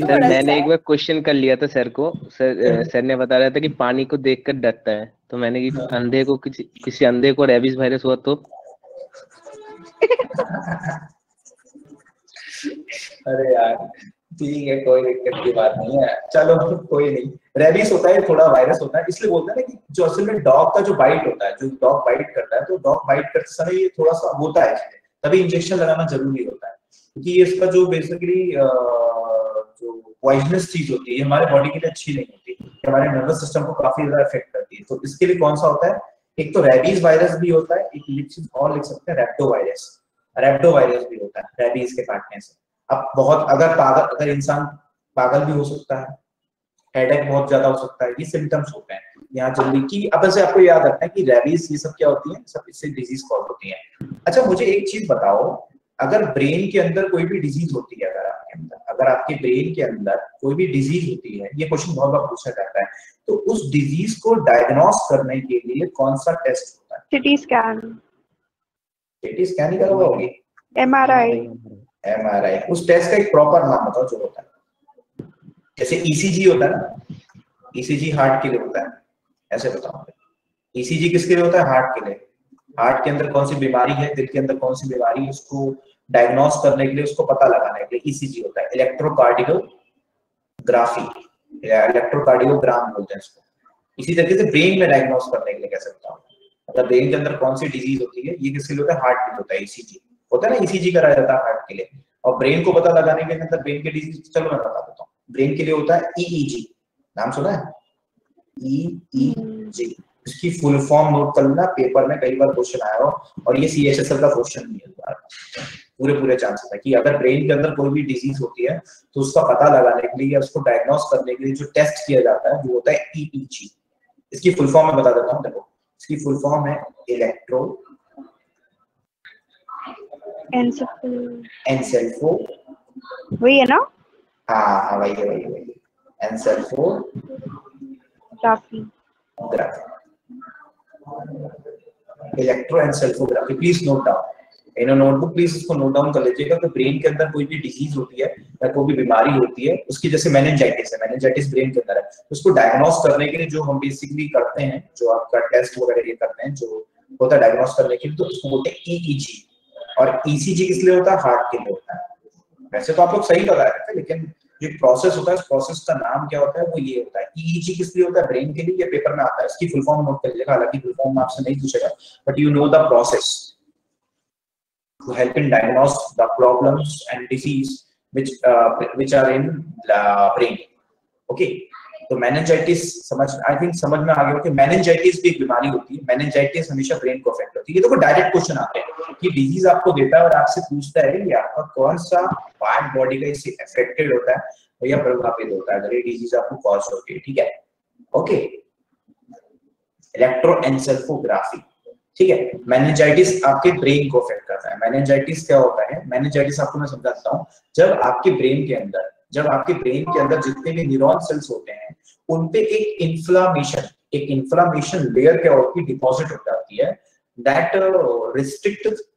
मैंने एक बार क्वेश्चन कर लिया था सर को, सर ने बता रहा था कि पानी को देखकर डरता है, तो मैंने कि अंधे को किसी अंधे को रेबीज वायरस हुआ तो? अरे यार ठीक है, कोई दिक्कत की बात नहीं है, चलो कोई नहीं। रेबीज होता है, थोड़ा वायरस होता है, इसलिए बोलते हैं ना कि जो असल में डॉग का जो बाइट होता है, जो डॉग बाइट करता है, तो डॉग बाइट करते समय ये थोड़ा सा होता है, तभी इंजेक्शन लगाना जरूरी होता है, क्योंकि ये इसका जो बेसिकली जो पॉइजनस चीज होती है, हमारे बॉडी के लिए अच्छी नहीं होती, हमारे नर्वस सिस्टम को काफी ज्यादा इफेक्ट करती है। तो इसके लिए कौन सा होता है, एक तो रेबीज वायरस भी होता है, एक चीज और लिख सकते हैं, रेप्टो वायरस। रेप्टो वायरस भी होता है रेबीज के काटने से। अब बहुत अगर इंसान पागल भी हो सकता है, हेडेक बहुत ज्यादा हो सकता है, ये सिम्टम्स होते हैं यहाँ जल्दी की। अब ऐसे आपको याद रखना है कि रेबीज ये सब क्या होती है, सब इससे डिजीज कॉज होती है। अच्छा मुझे एक चीज बताओ, अगर ब्रेन के अंदर कोई भी डिजीज होती है, अगर आपके ब्रेन के अंदर कोई भी डिजीज होती है, ये क्वेश्चन बहुत बार पूछा जाता है, तो उस डिजीज को डायग्नोस करने के लिए कौन सा टेस्ट होता है? CT scan. सीटी स्कैन ही करवा होगी? एमआरआई। उस टेस्ट का एक प्रॉपर नाम बताओ जो होता है। जैसे ईसीजी होता है ना, ईसीजी हार्ट के लिए होता है, ऐसे बताओ। ईसीजी किसके लिए होता है? हार्ट के लिए। हार्ट के अंदर कौन सी बीमारी है, दिल के अंदर कौन सी बीमारी है, उसको डायग्नोस करने के लिए, उसको पता लगाने के लिए ईसीजी होता है। इलेक्ट्रोकार्डियोग्राफी या इलेक्ट्रोकार्डियोग्राम बोलते हैं इसको। इसी तरीके से ब्रेन में डायग्नोस करने के लिए कह सकता हूँ, मतलब ब्रेन के अंदर कौन सी डिजीज होती है, ये किसके लिए होता है? हार्ट के लिए होता है। ईसीजी होता है ना, ईसीजी कराया जाता है हार्ट के लिए। और ब्रेन को पता लगाने के अंदर ब्रेन के डिजीज, चलो मैं बता देता हूँ। ब्रेन के लिए होता है ईईजी, नाम सुना है? ईईजी, इसकी फुल फॉर्म नोट कर लेना, पेपर में कई बार क्वेश्चन आया हो, और ये सीएचएसएल का क्वेश्चन भी है, पूरे चांसेस है कि अगर ब्रेन के अंदर कोई भी डिजीज होती है तो उसका पता लगाने के लिए या उसको डायग्नोस करने के लिए जो टेस्ट किया जाता है वो होता है ईईजी। इसकी फुल फॉर्म मैं बता देता हूँ, देखो इसकी फुल फॉर्म है इलेक्ट्रो एनसेल्फो, वही है ना? हाँ वही है encephalography, electroencephalography, please note down. In notebook please इसको नोट डाउन कर लीजिएगा कि ब्रेन के अंदर कोई भी डिजीज होती है या कोई भी बीमारी होती है, उसकी जैसे मेनिंजाइटिस है, मेनिंजाइटिस ब्रेन के अंदर है, उसको डायग्नोस करने के लिए जो हम बेसिकली करते हैं, जो आपका टेस्ट वगैरह ये करते हैं जो होता है डायग्नोस करने के लिए, तो उसको बोलते हैं ईईजी। और ईसीजी किस लिए होता है? हार्ट के लिए होता है। वैसे तो आप लोग सही बता रहे थे, लेकिन जो प्रोसेस होता है उस प्रोसेस का नाम क्या होता है, वो ये होता है। ईईजी किस लिए होता है? ब्रेन के लिए। ये पेपर में आता है, इसकी फुल फॉर्म नोट कर लीजिएगा, हालांकि फुल फॉर्म आपसे नहीं पूछेगा, but you know the process to help in diagnose the problems and disease which are in the brain. Okay, तो meningitis समझ, आई थिंक समझ में आ गया कि meningitis भी एक बीमारी होती है। meningitis हमेशा ब्रेन को अफेक्ट होती है। ये देखो डायरेक्ट क्वेश्चन आते हैं कि डिजीज आपको देता है और आपसे पूछता है कि आपका कौन सा पार्ट बॉडी का इससे अफेक्टेड होता है या प्रभावित होता है अगर ये डिजीज आपको कॉज होती है। ठीक है, ओके। इलेक्ट्रोएन्सेफलोग्राफी, ठीक है। मेनिंजाइटिस आपके ब्रेन को अफेक्ट करता है। मेनिंजाइटिस क्या होता है? मेनिंजाइटिस आपको मैं समझाता हूँ। जब आपके ब्रेन के अंदर जितने भी न्यूरॉन सेल्स होते हैं उन पे एक इन्फ्लामेशन लेयर क्या होती है? डिपॉजिट हो जाती है।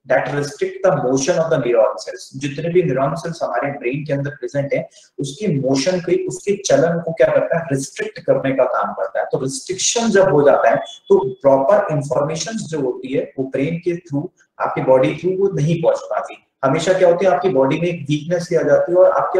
that restrict the motion of the neuron cells। जितने भी न्यूरॉन सेल्स हमारे ब्रेन के अंदर प्रेजेंट है उसकी मोशन को, उसके चलन को क्या करता है? रिस्ट्रिक्ट करने का काम करता है। तो रिस्ट्रिक्शन जब हो जाता है तो प्रॉपर इंफॉर्मेशन जो होती है वो ब्रेन के थ्रू, आपकी बॉडी थ्रू वो नहीं पहुंच पाती। हमेशा क्या होती है? आपकी बॉडी में एक वीकनेस आ जाती है और आपके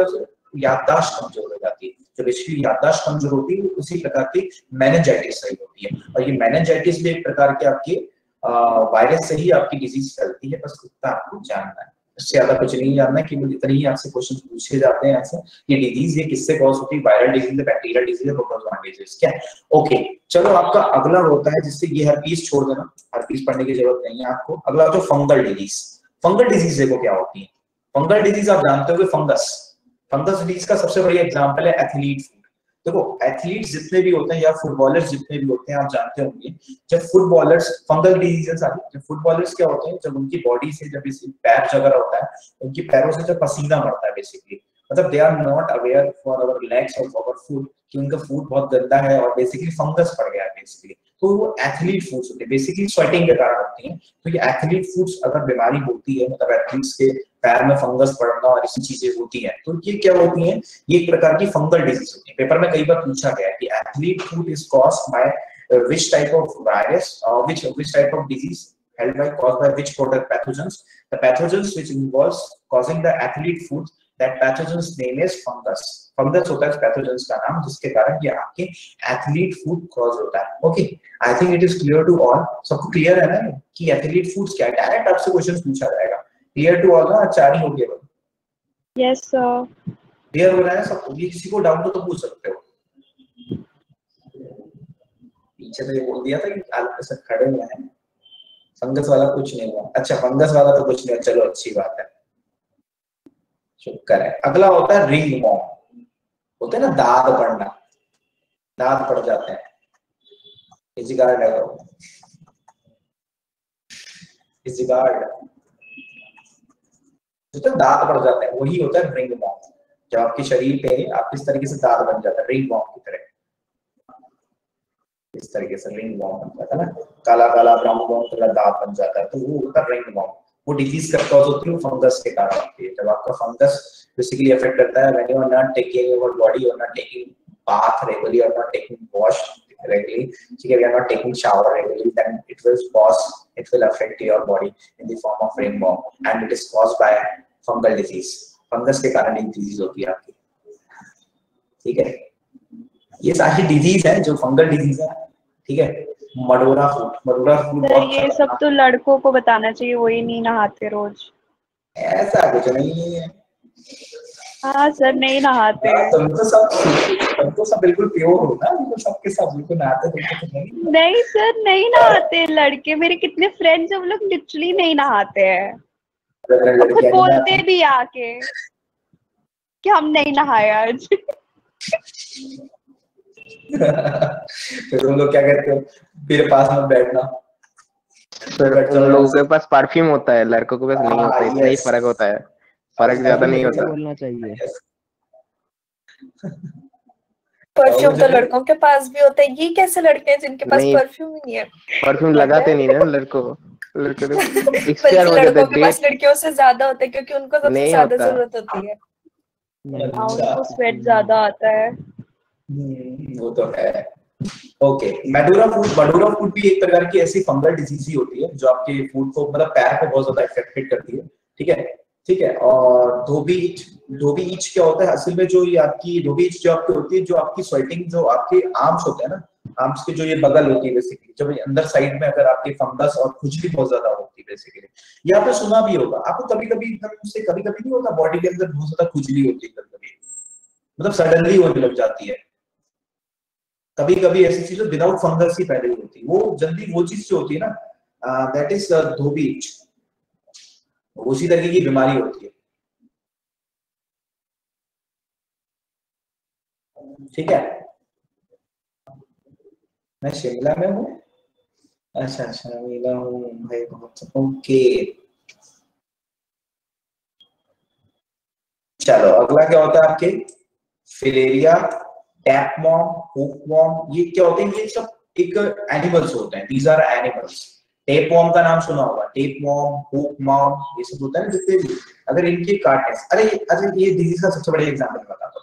याददाश्त कमजोर हो जाती है। तो बेसिकली याददाश्त कमजोर होती है, उसी प्रकार की मेनिंजाइटिस सही होती है। और ये मेनिंजाइटिस भी एक प्रकार के आपके वायरस से ही आपकी डिजीज फैलती है। बस इतना आपको जानना है, इससे ज्यादा कुछ नहीं जानना है। कि इतने ही आपसे क्वेश्चन पूछे जाते हैं ऐसे, ये डिजीज ये किससे कॉज होती है? वायरल डिजीज है, बैक्टीरियल डिजीज है, प्रोटोजोआ डिजीज, क्या? ओके, चलो आपका अगला होता है जिससे ये हर्पीस छोड़ देना, हर्पीस पढ़ने की जरूरत नहीं है आपको। अगला तो फंगल डिजीज। फंगल डिजीज देखो क्या होती है। फंगल डिजीज आप जानते हो, फंगस डिजीज का सबसे बढ़िया एग्जाम्पल है एथलीट। देखो एथलीट्स जितने भी होते हैं या फुटबॉलर्स जितने भी होते हैं, आप जानते होंगे जब फुटबॉलर्स फंगल डिजीजेस आती है, जब फुटबॉलर्स क्या होते हैं, जब उनकी बॉडी से जब इस पैर वगैरह होता है, उनकी पैरों से जब पसीना पड़ता है बेसिकली, मतलब they are not aware for our legs और आवर फूड कि उनका फूड बहुत गंदा है और बेसिकली फंगस पड़ गया है बेसिकली, तो वो एथलीट फूड्स होते हैं, बेसिकली स्वेटिंग के कारण होती हैं। तो ये एथलीट फूड्स अगर बीमारी होती है, मतलब एथलीट्स के पैर में फंगस पड़ना और ऐसी चीजें होती हैं, तो ये क्या होती हैं? ये एक प्रकार की फंगल डिजीज होती है। पेपर में कई बार पूछा गया है कि athlete food is caused bye which type of virus or which type of disease held by caused by which product pathogens. The pathogens which involves causing the athlete food, that pathogens name is fungus. Fungus होता है pathogens का नाम, जिसके कारण ये आपके athlete food cause होता है। Okay, I think it is clear to all. सबको clear है ना कि athlete foods क्या है? डायरेक्ट आपसे क्वेश्चन पूछा जाएगा। Clear to all ना? चार ही हो गए। Yes sir. Clear हो रहा है सबको? ये किसी को डाउट हो तो पूछ सकते हो। पीछे तो ये बोल दिया था कि आलू सब खड़े हुए हैं, फंगस वाला कुछ नहीं हुआ। अच्छा फंगस वाला तो कुछ नहीं, चलो अच्छी बात है, शुक्र है। अगला होता है रिंग वॉर्म। होते हैं ना दाद पड़ना, दाद पड़ जाते हैं, इजिगार्ड है वो, इजिगार्ड तो दाद पड़ जाते हैं, वही होता है रिंग वॉर्म। जब आपके शरीर पे आप इस तरीके से दाद बन जाता है रिंग वॉर्म की तरह, इस तरीके से रिंग वॉर्म बन जाता है ना, काला काला ब्राउन ब्राउन कलर दांत बन जाता है, तो वो होता है रिंग वॉर्म। वो डिजीज का कॉज होती है फंगस के कारण होती है। जब आपका फंगस बेसिकली अफेक्ट करता है, when you are not taking your body, you are not taking bath regularly, और नॉट टेकिंग वॉश रेगुलरली, ठीक है, we are not taking shower regularly, then it will affect your body in the form of ring worm and it is caused by fungal disease. Fungus के कारण एक डिजीज होती है आपकी, ठीक है। ये सारी डिजीज है जो फंगल डिजीज है, ठीक है। मडोरा फूड ये सब तो लड़कों को बताना चाहिए, वही नहीं नहाते रोज। ऐसा कुछ नहीं है। हाँ सर नहीं नहाते। तुम तो सब बिल्कुल प्योर हो ना, तो सबके सब बिल्कुल नहाते तो नहीं सर नहीं नहाते लड़के, मेरे कितने फ्रेंड्स हैं वो लोग लिटरली नहीं नहाते हैं, खुद बोलते भी आके कि हम नहीं नहाए आज। तो तुम लोग क्या कहते हो? मेरे पास मत बैठना। उन लोगों के पास परफ्यूम होता है, लड़कों के पास नहीं होता, इतना ही फर्क होता है, फर्क ज्यादा नहीं होता। बोलना चाहिए परफ्यूम तो लड़कों के पास भी होता है, ये कैसे लड़के हैं जिनके पास परफ्यूम ही नहीं है? परफ्यूम लगाते नहीं ना लड़कों को। लड़के तो एक्सपायर बल्कि हो जाता लड़कों है के पास डेट लड़कियों से ज्यादा होता है क्योंकि उनको सबसे नहीं ज्यादा होता। जरूरत होती है। हाँ, उनको स्वेट ज्यादा आता है। वो तो है। ओके, मडूरा फूड भी एक प्रकार की ऐसी फंगल डिजीज ही होती है जो आपके फूड को मतलब पैर को बहुत ज्यादा इफेक्टेड करती है। ठीक है। और धोबी ईच क्या होता है असल में, जो ये आपकी धोबी ईच जो आपकी होती है, जो आपकी स्वेटिंग जो आपके आर्म्स होते हैं ना, आर्म्स के जो ये बगल होती है बेसिकली, जब अंदर साइड में अगर आपकी फंगस और खुजली बहुत ज्यादा होती है बेसिकली, ये आपने सुना भी होगा, आपको कभी कभी नहीं होता बॉडी के अंदर बहुत ज्यादा खुजली होती है, कभी मतलब सडनली होने लग जाती है। कभी कभी ऐसी चीज विदाउट फंगस ही पहले ही होती है, वो जल्दी वो चीज जो होती है ना, दैट इज धोबी ईच, उसी तरीके की बीमारी होती है। ठीक है, मैं शिमला में हूँ। अच्छा शिमला हूँ भाई, बहुत ओके। चलो अगला क्या होता है आपके, फिलेरिया, टैपवॉर्म, हुकवॉर्म, ये क्या होते हैं, ये सब एक एनिमल्स होते हैं, दीज आर एनिमल्स। टेपवॉर्म का नाम सुना होगा, टेपवॉर्म, हुकवॉर्म, ये सब होता है ना जितने भी, अगर इनके काटने, अरे ये डिजीज का सबसे बड़ा एग्जांपल बताता हूँ।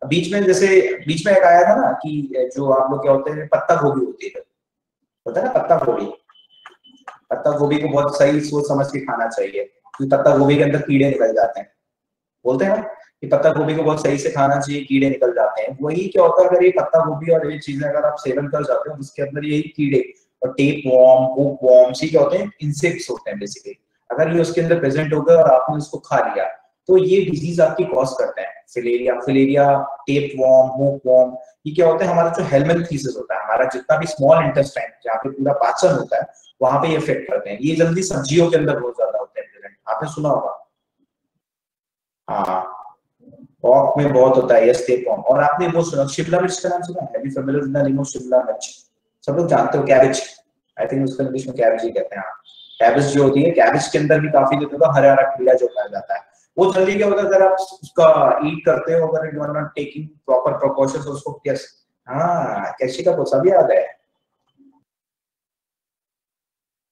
बीच में एक आया था ना कि जो आप लोग क्या होते हैं, पत्ता गोभी होती है, होता है ना पत्ता गोभी को बहुत सही सोच समझ के खाना चाहिए, क्योंकि पत्ता गोभी के अंदर कीड़े निकल जाते हैं, बोलते हैं ना कि पत्ता गोभी को बहुत सही से खाना चाहिए, कीड़े निकल जाते हैं। वही क्या होता है, अगर ये पत्ता गोभी और ये चीजें अगर आप सेवन कर जाते हो, उसके अंदर यही कीड़े और टेप वॉर्म, हुक वॉर्म, ये क्या होते हैं, इंसेक्ट्स होते हैं बेसिकली। अगर ये उसके अंदर प्रेजेंट हो गए और आपने उसको खा लिया तो ये डिजीज आपकी कॉज करते हैं। Filaria, tape warm, hook warm, ये क्या होता है, हमारा जो हेलमिन्थेसिस होता है, हमारा जितना भी स्मॉल इंटेस्टाइन जहाँ पे पूरा पाचन होता है, वहां पे ये इफेक्ट करते हैं। ये जल्दी सब्जियों के अंदर बहुत ज्यादा होते हैं, आपने सुना होगा। हाँ, पॉक में बहुत होता है, यस टेप वॉर्म। और आपने वो सुना, शिमला मिर्च का नाम सुना है? Have you familiar with the name of Shimla मिर्च? सब लोग जानते हो, कैबेज, आई थिंक उसका इंग्लिश में कैबेज ही कहते हैं। कैबेज जो होती है, कैबेज के अंदर भी काफी जो होता है हरा हरा कीड़ा जो पाया जाता है, वो जल्दी क्या होता है, अगर आप उसका ईट करते हो, अगर you are not taking proper precautions, उसको कैसे, हाँ कैसे का कोसा भी याद है,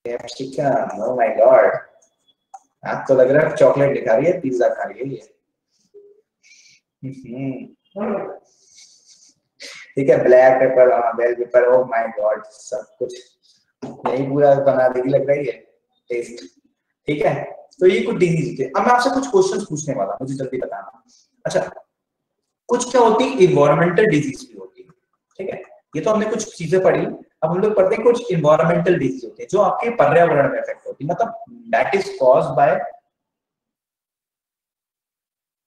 कैप्सिकम, ओह माय गॉड, आप तो लग रहा है चॉकलेट दिखा रही है, पिज्जा खा रही है ये। ठीक है, black pepper, bell pepper, oh my God, सब कुछ नहीं पूरा बना देगी लग रही है टेस्ट। ठीक है, तो ये कुछ डिजीज थे। अब मैं आपसे कुछ क्वेश्चंस पूछने वाला, मुझे जल्दी बताना। अच्छा, कुछ क्या होती है, इन्वायरमेंटल डिजीज भी होती है। ठीक है, ये तो हमने कुछ चीजें पढ़ी। अब हम लोग पढ़ते हैं कुछ इन्वायरमेंटल डिजीज होते हैं जो आपके पर्यावरण में इफेक्ट होती है, मतलब that is caused bye,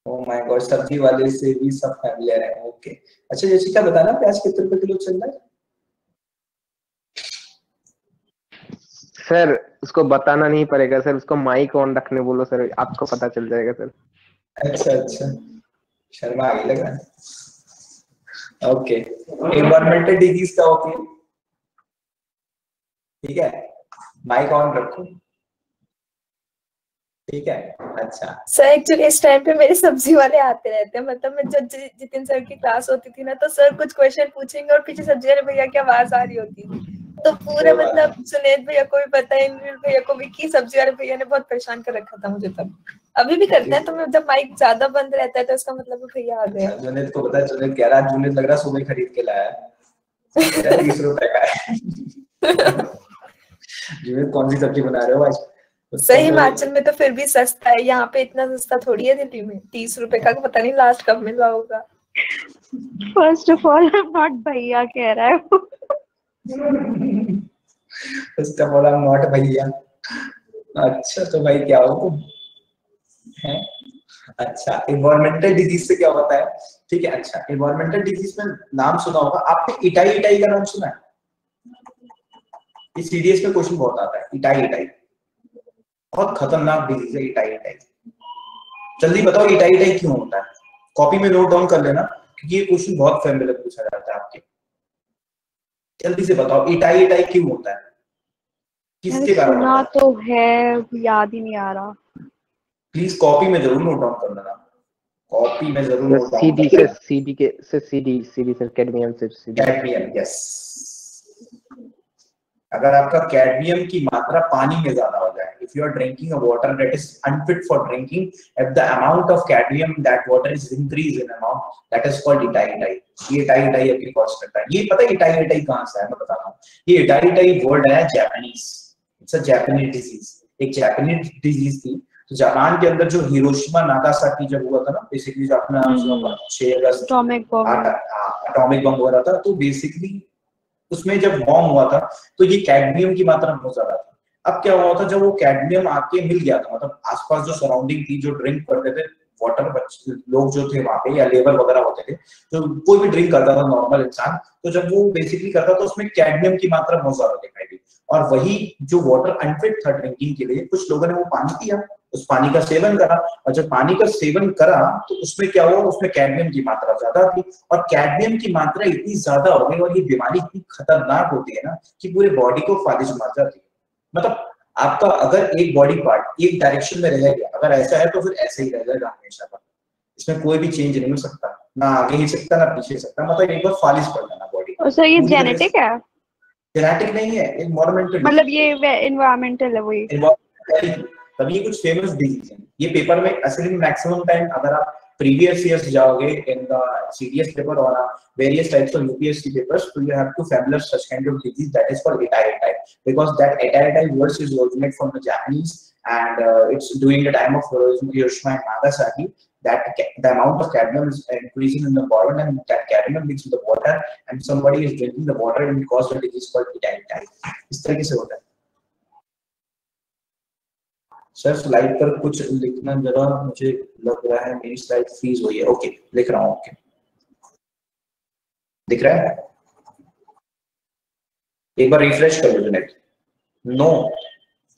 oh my God, सब्जी वाले से भी सब फैमिलियर है, ओके। अच्छा जैसे क्या बताना, प्याज कितने रुपए किलो चल रहा है? सर उसको बताना नहीं पड़ेगा सर, उसको माइक ऑन रखने बोलो सर, आपको पता चल जाएगा सर। अच्छा, शर्मा आ गई लग रहा है। ओके, इन्वायरमेंटल डिजीज क्या होती है? ठीक है, माइक ऑन रखो। ठीक है, अच्छा सर एक्चुअली इस टाइम पे मेरे सब्जी वाले आते रहते हैं, मतलब मैं जब जितिन सर की क्लास होती थी ना, तो सर कुछ क्वेश्चन पूछेंगे और पीछे सब्जी वाले भैया की आवाज आ रही होती थी, तो पूरे मतलब सुनेश भैया को भी पता है, इंद्रिल भैया को भी, कि सब्जी वाले भैया ने बहुत परेशान कर रखा था मुझे तब। अभी भी करते हैं, तो मैं जब माइक ज्यादा बंद रहता है तो इसका मतलब भैया आ गए। जुनेद को पता है, जुनेद कह रहा है, जुनेद लग रहा सुबह खरीद के लाया है, 30 रुपए का है। जुनेद कौन सी सब्जी बना रहे हो आज? सही, हिमाचल में तो फिर भी सस्ता है, यहाँ पे इतना सस्ता थोड़ी है दिल्ली में। 30 रुपए का पता नहीं लास्ट कब मिला होगा। First of all I am not भैया कह रहा है वो। First of all I am not भैया। अच्छा तो भाई क्या हो तुम? है अच्छा, इन्वायरमेंटल डिजीज से क्या होता है? ठीक है, अच्छा इन्वायरमेंटल डिजीज में नाम सुना होगा आपने, इटाई का नाम सुना है? इस सीडीएस में क्वेश्चन बहुत आता है, इटाई बहुत खतरनाक डिजीज है इटाई। जल्दी बताओ इटाई क्यों होता है? कॉपी में नोट डाउन कर लेना, क्योंकि ये क्वेश्चन बहुत फेमिलियर पूछा जाता है आपके। जल्दी से बताओ इटाई क्यों होता है, किसके कारण? सुना तो है, याद ही नहीं आ रहा। प्लीज कॉपी में जरूर नोट डाउन कर लेना, कॉपी में जरूर note down. CD sir, cadmium से सीडी। Cadmium, yes. अगर आपका कैडमियम की मात्रा पानी में ज्यादा हो जाए, if you are drinking a water that is unfit for drinking, if the amount of cadmium that water is increased in amount, that is called itai-itai. ये इटाई-इटाई आपकी कॉज करता है। ये पता है इटाई-इटाई कहाँ से है, मैं बताता हूँ। ये इटाई-इटाई वर्ड है Japanese, it's a Japanese disease, एक जापानीज डिजीज थी। तो जापान के अंदर जो हिरोशिमा नागासाकी जब हुआ था ना, बेसिकली जो आपने नाम सुना 6 अगस्त एटॉमिक बम हुआ था, तो बेसिकली उसमें जब बॉम्ब हुआ था तो ये कैडमियम की मात्रा बहुत ज्यादा थी। अब क्या हुआ था, जब वो कैडमियम आके मिल गया था, मतलब आसपास जो सराउंडिंग थी, जो ड्रिंक करते थे वाटर लोग जो थे वहां पे या लेबर वगैरह होते थे, तो कोई भी ड्रिंक करता था नॉर्मल इंसान, तो जब वो बेसिकली करता था उसमें कैडमियम की मात्रा बहुत ज्यादा दिखाई दी। और वही जो वाटर अनफिट था ड्रिंकिंग के लिए, कुछ लोगों ने वो पानी पिया, उस पानी का सेवन करा, और जब पानी का सेवन करा तो उसमें क्या हुआ, उसमें कैडमियम की मात्रा ज्यादा थी, और कैडमियम की मात्रा इतनी ज्यादा हो गई और ये बीमारी इतनी खतरनाक होती है ना कि पूरे बॉडी को फालिज मार जाती है। मतलब आपका अगर एक बॉडी पार्ट एक डायरेक्शन में रह गया, अगर ऐसा है तो फिर ऐसे ही रह जाएगा हमेशा का, इसमें कोई भी चेंज नहीं हो सकता, ना आगे ही सकता ना पीछे सकता, मतलब एक बार फालिज पड़ जाना बॉडी। सर ये जेनेटिक है? जेनेटिक नहीं है, एनवायरमेंटल, मतलब ये एनवायरमेंटल है वही। तभी कुछ फेमस डिजीज है। ये पेपर में असली में मैक्सिमम टाइम अगर आप previous years जाओगे in the CDS paper or various types of UPSC papers, so you have to familiar such kind of disease that is called itai-itai, because that itai-itai word is originated from the Japanese, and it's during the time of Hiroshima and Nagasaki that the amount of cadmium is increasing in the bottom, and that cadmium mixed with the water, and somebody is drinking the water and it causes a disease called itai-itai। इस तरीके से होता है। सर स्लाइड पर कुछ लिखना जरा, मुझे लग रहा है मेरी स्लाइड फ्रीज हुई है। ओके लिख रहा हूँ। ओके दिख रहा है? एक बार रिफ्रेश कर लो नेट। नो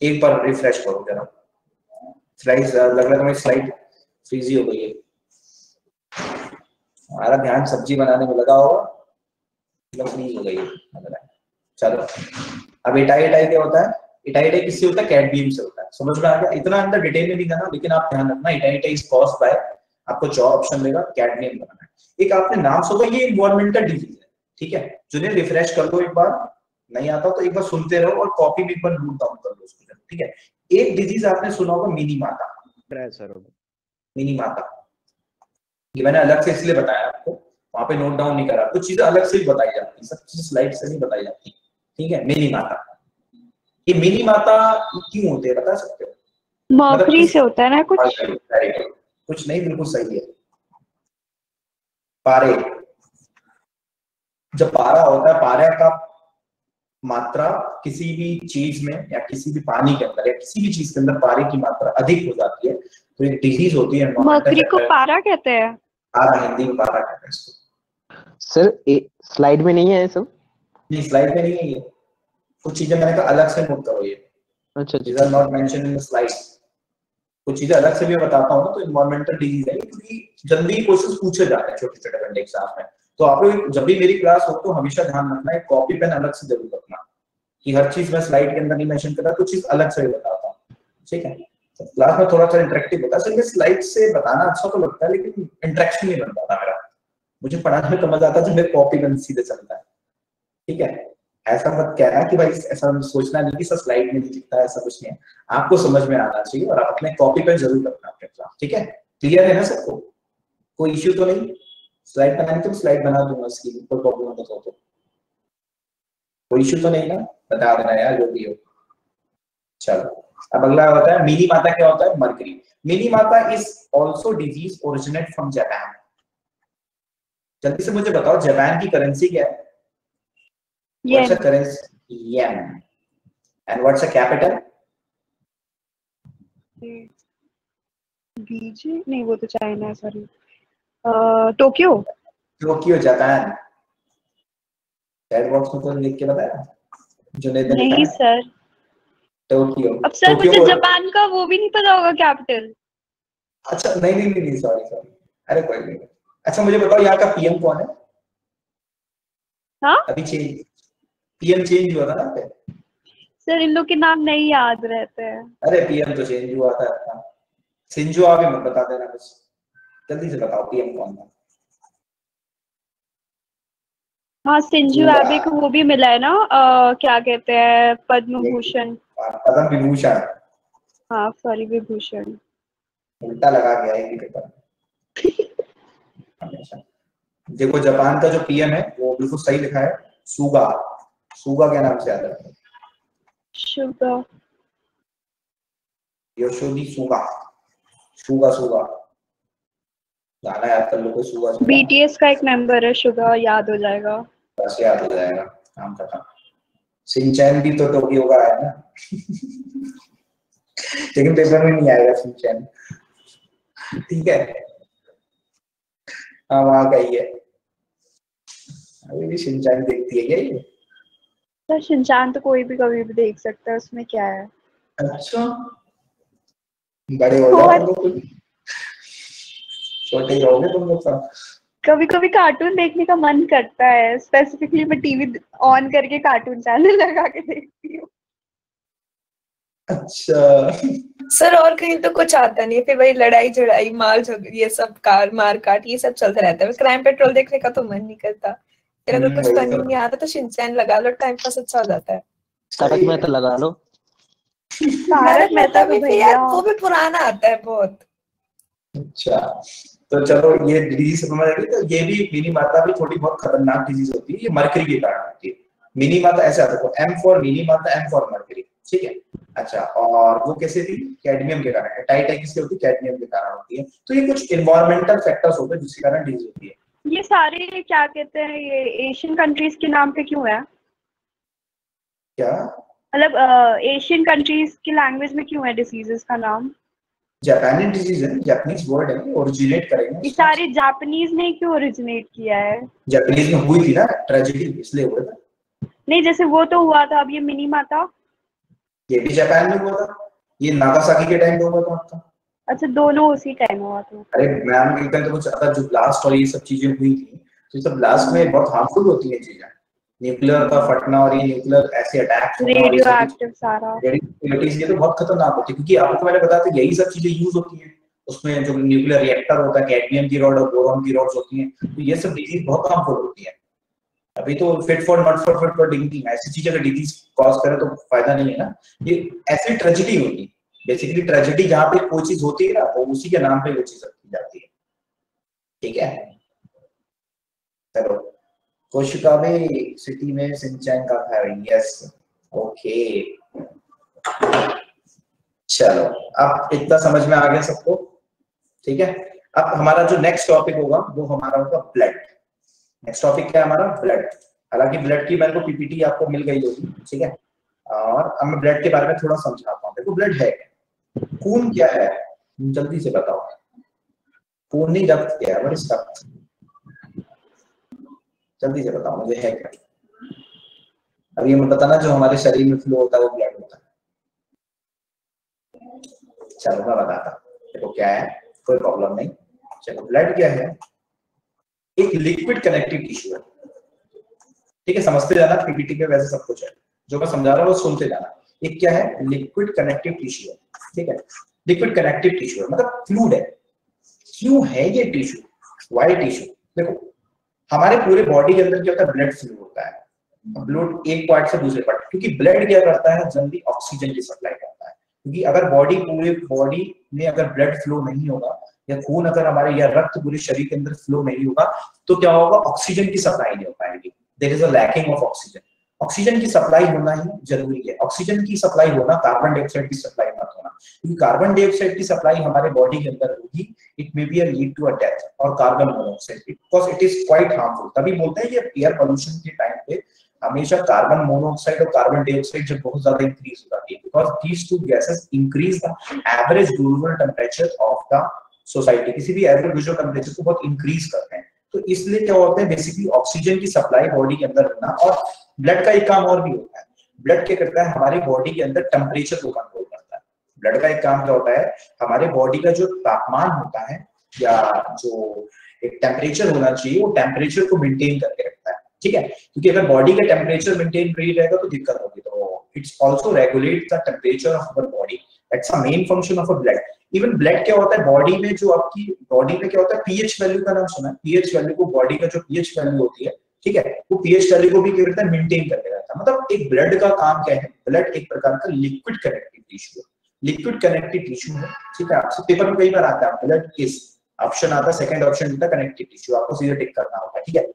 एक बार रिफ्रेश करो जरा। स्लाइड लग रहा है मेरी स्लाइड फ्रीज ही हो गई है। हमारा ध्यान सब्जी बनाने में लगा होगा, फ्रीज हो गई है। चलो अब इटाई-इटाई क्या होता है? इटाई-इटाई किससे होता है? कैडमियम से होता है। समझ में आ गया? इतना अंदर डिटेल में नहीं जाना, लेकिन आप ध्यान रखना इटाई-इटाई इज कॉज्ड बाय, आपको 4 ऑप्शन देगा, कैडमियम बनाना है। एक आपने नाम सुना, ये एनवायरमेंटल डिजीज है, ठीक है? जिन्हें रिफ्रेश कर लो एक बार, नहीं आता तो एक बार सुनते रहो और कॉपी भी एक बार नोट डाउन कर लो उसको, ठीक है? एक डिजीज आपने सुना होगा मिनी माता। सर मिनी माता ये मैंने अलग से इसलिए बताया आपको, वहां पे नोट डाउन नहीं करा, कुछ चीजें अलग से भी बताई जाती है, सब चीजें स्लाइड से नहीं बताई जाती, ठीक है? मिनी माता, ये मिनी माता क्यों होते हैं बता सकते हो? मर्करी से होता है ना कुछ? कुछ नहीं, बिल्कुल सही है। पारे, जब पारा होता है, पारे का मात्रा किसी भी चीज में या किसी भी पानी के अंदर या किसी भी चीज के अंदर पारे की मात्रा अधिक हो जाती है तो एक डिजीज होती है। मर्करी को पारा कहते हैं? पारा, हिंदी में पारा कहते हैं इसको। सर स्लाइड में नहीं है सब? नहीं स्लाइड में नहीं है ये, कुछ चीजें मैंने कहा अलग से नोट करो ये। अच्छा, these are not mentioned in the slide। कुछ चीजें अलग से भी बताता हूँ तो एनवायरमेंटल डिजीज है, क्योंकि जल्दी क्वेश्चंस पूछे जाते हैं छोटे-छोटे वनडे एग्जाम में। तो आप लोग जब भी मेरी क्लास हो तो हमेशा ध्यान रखना है, कॉपी पेन अलग से जरूर रखना कि हर चीज मैं स्लाइड के अंदर नहीं मेंशन करता, कुछ चीज अलग से भी बताता हूँ, ठीक है? तो क्लास में थोड़ा सा इंटरेक्टिव होता है। सिर्फ स्लाइड से बताना अच्छा तो लगता है, लेकिन इंटरेक्शन नहीं बन पाता मेरा। मुझे पढ़ाने में तो मजा आता है जब मेरे कॉपी पेन सीधे चलता है, ठीक है? ऐसा मत कहना कि भाई ऐसा सोचना नहीं कि सर स्लाइड में नहीं दिखता है, ऐसा कुछ नहीं है। आपको समझ में आना चाहिए और आप अपने कॉपी पे जरूर रखना अपने क्लास, ठीक है? क्लियर है ना सबको? कोई इश्यू तो नहीं? स्लाइड बनानी तो स्लाइड बना दूंगा, इसकी कोई प्रॉब्लम हो तो कोई इश्यू तो नहीं ना? बता देना यार जो भी हो। चलो अब अगला होता है मिनी माता। क्या होता है? मर्करी। मिनी माता is also disease originate from Japan. जल्दी से मुझे बताओ जापान की करेंसी क्या है? What's the currency? Yen. And what's the capital? Beijing नहीं, वो तो चाइना है, sorry. Tokyo. Tokyo Japan. Chat box में तो लिख के बताया जो नहीं सर, टोक्यो। अब सर मुझे जापान का वो भी नहीं पता होगा कैपिटल। अच्छा नहीं सॉरी, अरे कोई नहीं। अच्छा मुझे बताओ यहाँ का पीएम कौन है? हाँ अभी पीएम चेंज हुआ था ना पे? सर इन लोग के नाम नहीं याद रहते हैं। अरे पीएम तो चेंज हुआ था, सिंजो आबे मत बता देना बस, जल्दी से बताओ पीएम कौन था? हाँ, सिंजू एबे को वो भी मिला है ना, क्या कहते हैं, पद्म भूषण। पद्म विभूषण। हाँ, सॉरी, विभूषण। उल्टा लगा गया है पेपर हमेशा। देखो जापान का जो पीएम है वो बिल्कुल सही लिखा है, सुगा। सुगा क्या नाम से आता है? सुगा। Yoshihide Suga. सुगा सुगा गाना याद कर लो, कोई सुगा सुगा। बीटीएस का एक मेंबर है सुगा, याद हो जाएगा। बस याद हो जाएगा, काम खत्म। सिंचैन भी तो टोक्यो का है ना लेकिन पेपर में नहीं आएगा सिंचैन, ठीक है। हाँ वहाँ का ही है। अभी भी सिंचैन देखती है क्या ये? तो शिनचान तो कोई भी कभी भी देख सकता है, उसमें क्या है। अच्छा, बड़े हो जाओ तुम लोग, छोटे ही रहोगे तुम लोग सब। कभी कभी कार्टून देखने का मन करता है, स्पेसिफिकली मैं टीवी ऑन करके कार्टून चैनल लगा के देखती हूँ। अच्छा सर और कहीं तो कुछ आता नहीं, फिर वही लड़ाई झड़ाई मार झगड़ ये सब, कार मार काट ये सब चलता रहता है। क्राइम पेट्रोल देखने का तो मन नहीं करता। फिर अगर कुछ फनी नहीं आता तो शिनचैन लगा लो, टाइम पास अच्छा हो जाता है। तारक मेहता लगा लो। तारक मेहता भी भैया, वो भी पुराना आता है बहुत। अच्छा तो चलो ये डिजीज समझ आ गई। तो ये भी मिनी माता भी थोड़ी बहुत खतरनाक डिजीज होती है, ये मरकरी के कारण होती है। मिनी माता ऐसे आता है, एम फॉर मिनी माता, एम फॉर मरकरी, ठीक है। अच्छा, और वो कैसे थी? कैडमियम के कारण। हेटाइटिस किससे होती है? कैडमियम के कारण होती है। तो ये कुछ एनवायरमेंटल फैक्टर्स होते हैं जिसके कारण डिजीज होती है। ये सारे क्या कहते हैं, ये एशियन कंट्रीज के नाम पे क्यों है? क्या मतलब एशियन कंट्रीज की लैंग्वेज में क्यों है डिसीजेस का नाम? जापानीज डिजीज है, जापानीज वर्ड है, ओरिजिनेट करेंगे। ये सारे जापानीज ने क्यों ओरिजिनेट किया है? जापानीज में हुई थी ना ट्रेजेडी, इसलिए हुआ था। नहीं, जैसे वो तो हुआ था, अब ये मिनी माता। ये भी जापान में हुआ था, ये नागासाकी के टाइम पे हुआ था आपका। अच्छा, दोनों उसी टाइम हुआ था। अरे मैम एकदम तो कुछ ज्यादा जो ब्लास्ट और ये सब चीजें हुई थी, तो ये सब ब्लास्ट में बहुत हार्मफुल होती है चीजें। न्यूक्लियर का फटना और ये न्यूक्लियर ऐसे अटैक होना और ये रेडियो सब एक्टिव सारा, ये तो बहुत खतरनाक होती है। क्योंकि आपको मैंने बताया था यही सब चीजें यूज होती हैं उसमें, जो न्यूक्लियर रिएक्टर होता है, कैडमियम की रॉड और बोरॉन की रॉड्स होती हैं। तो ये सब डिजीज बहुत हार्मफुल होती है। अभी तो fit for not for fit for डिंकिंग, ऐसी चीजें अगर डिजीज कॉज करे तो फायदा नहीं है ना। ये ऐसी ट्रेजेडी होती है, बेसिकली ट्रेजेडी जहां पे कोई चीज होती है ना, तो उसी के नाम पे वो चीज रखी जाती है, ठीक है। चलो, कोशिकाबे सिटी में सिंचैन का था, यस, ओके। चलो अब इतना समझ में आ गया सबको, ठीक है। अब हमारा जो नेक्स्ट टॉपिक होगा वो हमारा होगा ब्लड। नेक्स्ट टॉपिक क्या है हमारा? ब्लड। हालांकि ब्लड की मेरे को पीपीटी आपको मिल गई होगी, ठीक है। और अब मैं ब्लड के बारे में थोड़ा समझाता हूँ। देखो ब्लड है क्या? खून क्या है? जल्दी से बताओ। खून नहीं, रक्त क्या है? बड़ी रक्त, जल्दी से बताओ मुझे, है क्या? अब ये मैं बताना, जो हमारे शरीर में फ्लो होता है वो ब्लड होता है। चलो मैं बताता हूँ। देखो क्या है, कोई प्रॉब्लम नहीं। चलो ब्लड क्या है? एक लिक्विड कनेक्टिव टिश्यू है, ठीक है। समझते जाना, पीपीटी पे वैसे सब कुछ है, जो मैं समझा रहा हूँ वो सुनते जाना। एक क्या है? लिक्विड कनेक्टिव टिश्यू है, ठीक है। लिक्विड कनेक्टिव टिश्यू है मतलब फ्लूइड है। क्यों है ये टिश्यू? Y tissue? देखो हमारे पूरे बॉडी के अंदर क्या होता है? ब्लड फ्लो होता है। ब्लड एक पार्ट से दूसरे पार्ट, क्योंकि ब्लड क्या करता है? जल्दी ऑक्सीजन की सप्लाई करता है। क्योंकि अगर पूरे बॉडी में अगर ब्लड फ्लो नहीं होगा, या खून अगर हमारे या रक्त पूरे शरीर के अंदर फ्लो नहीं होगा, तो क्या होगा? ऑक्सीजन की सप्लाई नहीं हो पाएगी। There is a lacking of oxygen. Oxygen की सप्लाई होना ही जरूरी है। ऑक्सीजन की सप्लाई होना, कार्बन डाइऑक्साइड की सप्लाई मत होना। क्योंकि कार्बन डाइऑक्साइड की सप्लाई हमारे बॉडी के अंदर होगी, it may be lead to a death. और carbon monoxide, because it is quite harmful. तभी बोलते हैं कि एयर पोल्यूशन के टाइम पे हमेशा कार्बन मोनोऑक्साइड और कार्बन डाइऑक्साइड जब बहुत ज्यादा इंक्रीज हो जाती है, because these two gases increase the average global temperature of the society. किसी भी एवरेज विजुअल टेम्परेचर को बहुत इंक्रीज करते हैं। तो इसलिए क्या होता है? बेसिकली ऑक्सीजन की सप्लाई बॉडी के अंदर होना। और ब्लड का एक काम और भी होता है। ब्लड क्या करता है? हमारी बॉडी के अंदर टेम्परेचर को कंट्रोल करता है। ब्लड का एक काम क्या होता है? हमारे बॉडी का जो तापमान होता है, या जो एक टेम्परेचर होना चाहिए, वो टेम्परेचर को मेंटेन करके रखता है, ठीक है। क्योंकि अगर बॉडी का टेम्परेचर मेंटेन नहीं रहेगा तो दिक्कत होगी। तो it's also regulate the temperature of our body. That's a main function of a blood. Even blood क्या होता है बॉडी में? जो आपकी बॉडी में क्या होता है? पीएच वैल्यू का नाम सुना है? पीएच वैल्यू को, बॉडी का जो पीएच वैल्यू होती है, ठीक है, वो पीएच वैल्यू को भी क्या करता है, मेंटेन करके रहता है। मतलब एक ब्लड का काम क्या है, ब्लड एक प्रकार का लिक्विड कनेक्टिव टिश्यू है, लिक्विड कनेक्टिव टिश्यू है, ठीक है। आपसे पेपर में कई बार आता है ब्लड इज, ऑप्शन आता है, सेकंड ऑप्शन होता है कनेक्टिव टिश्यू, आपको सीधे टिक करना होगा, ठीक है।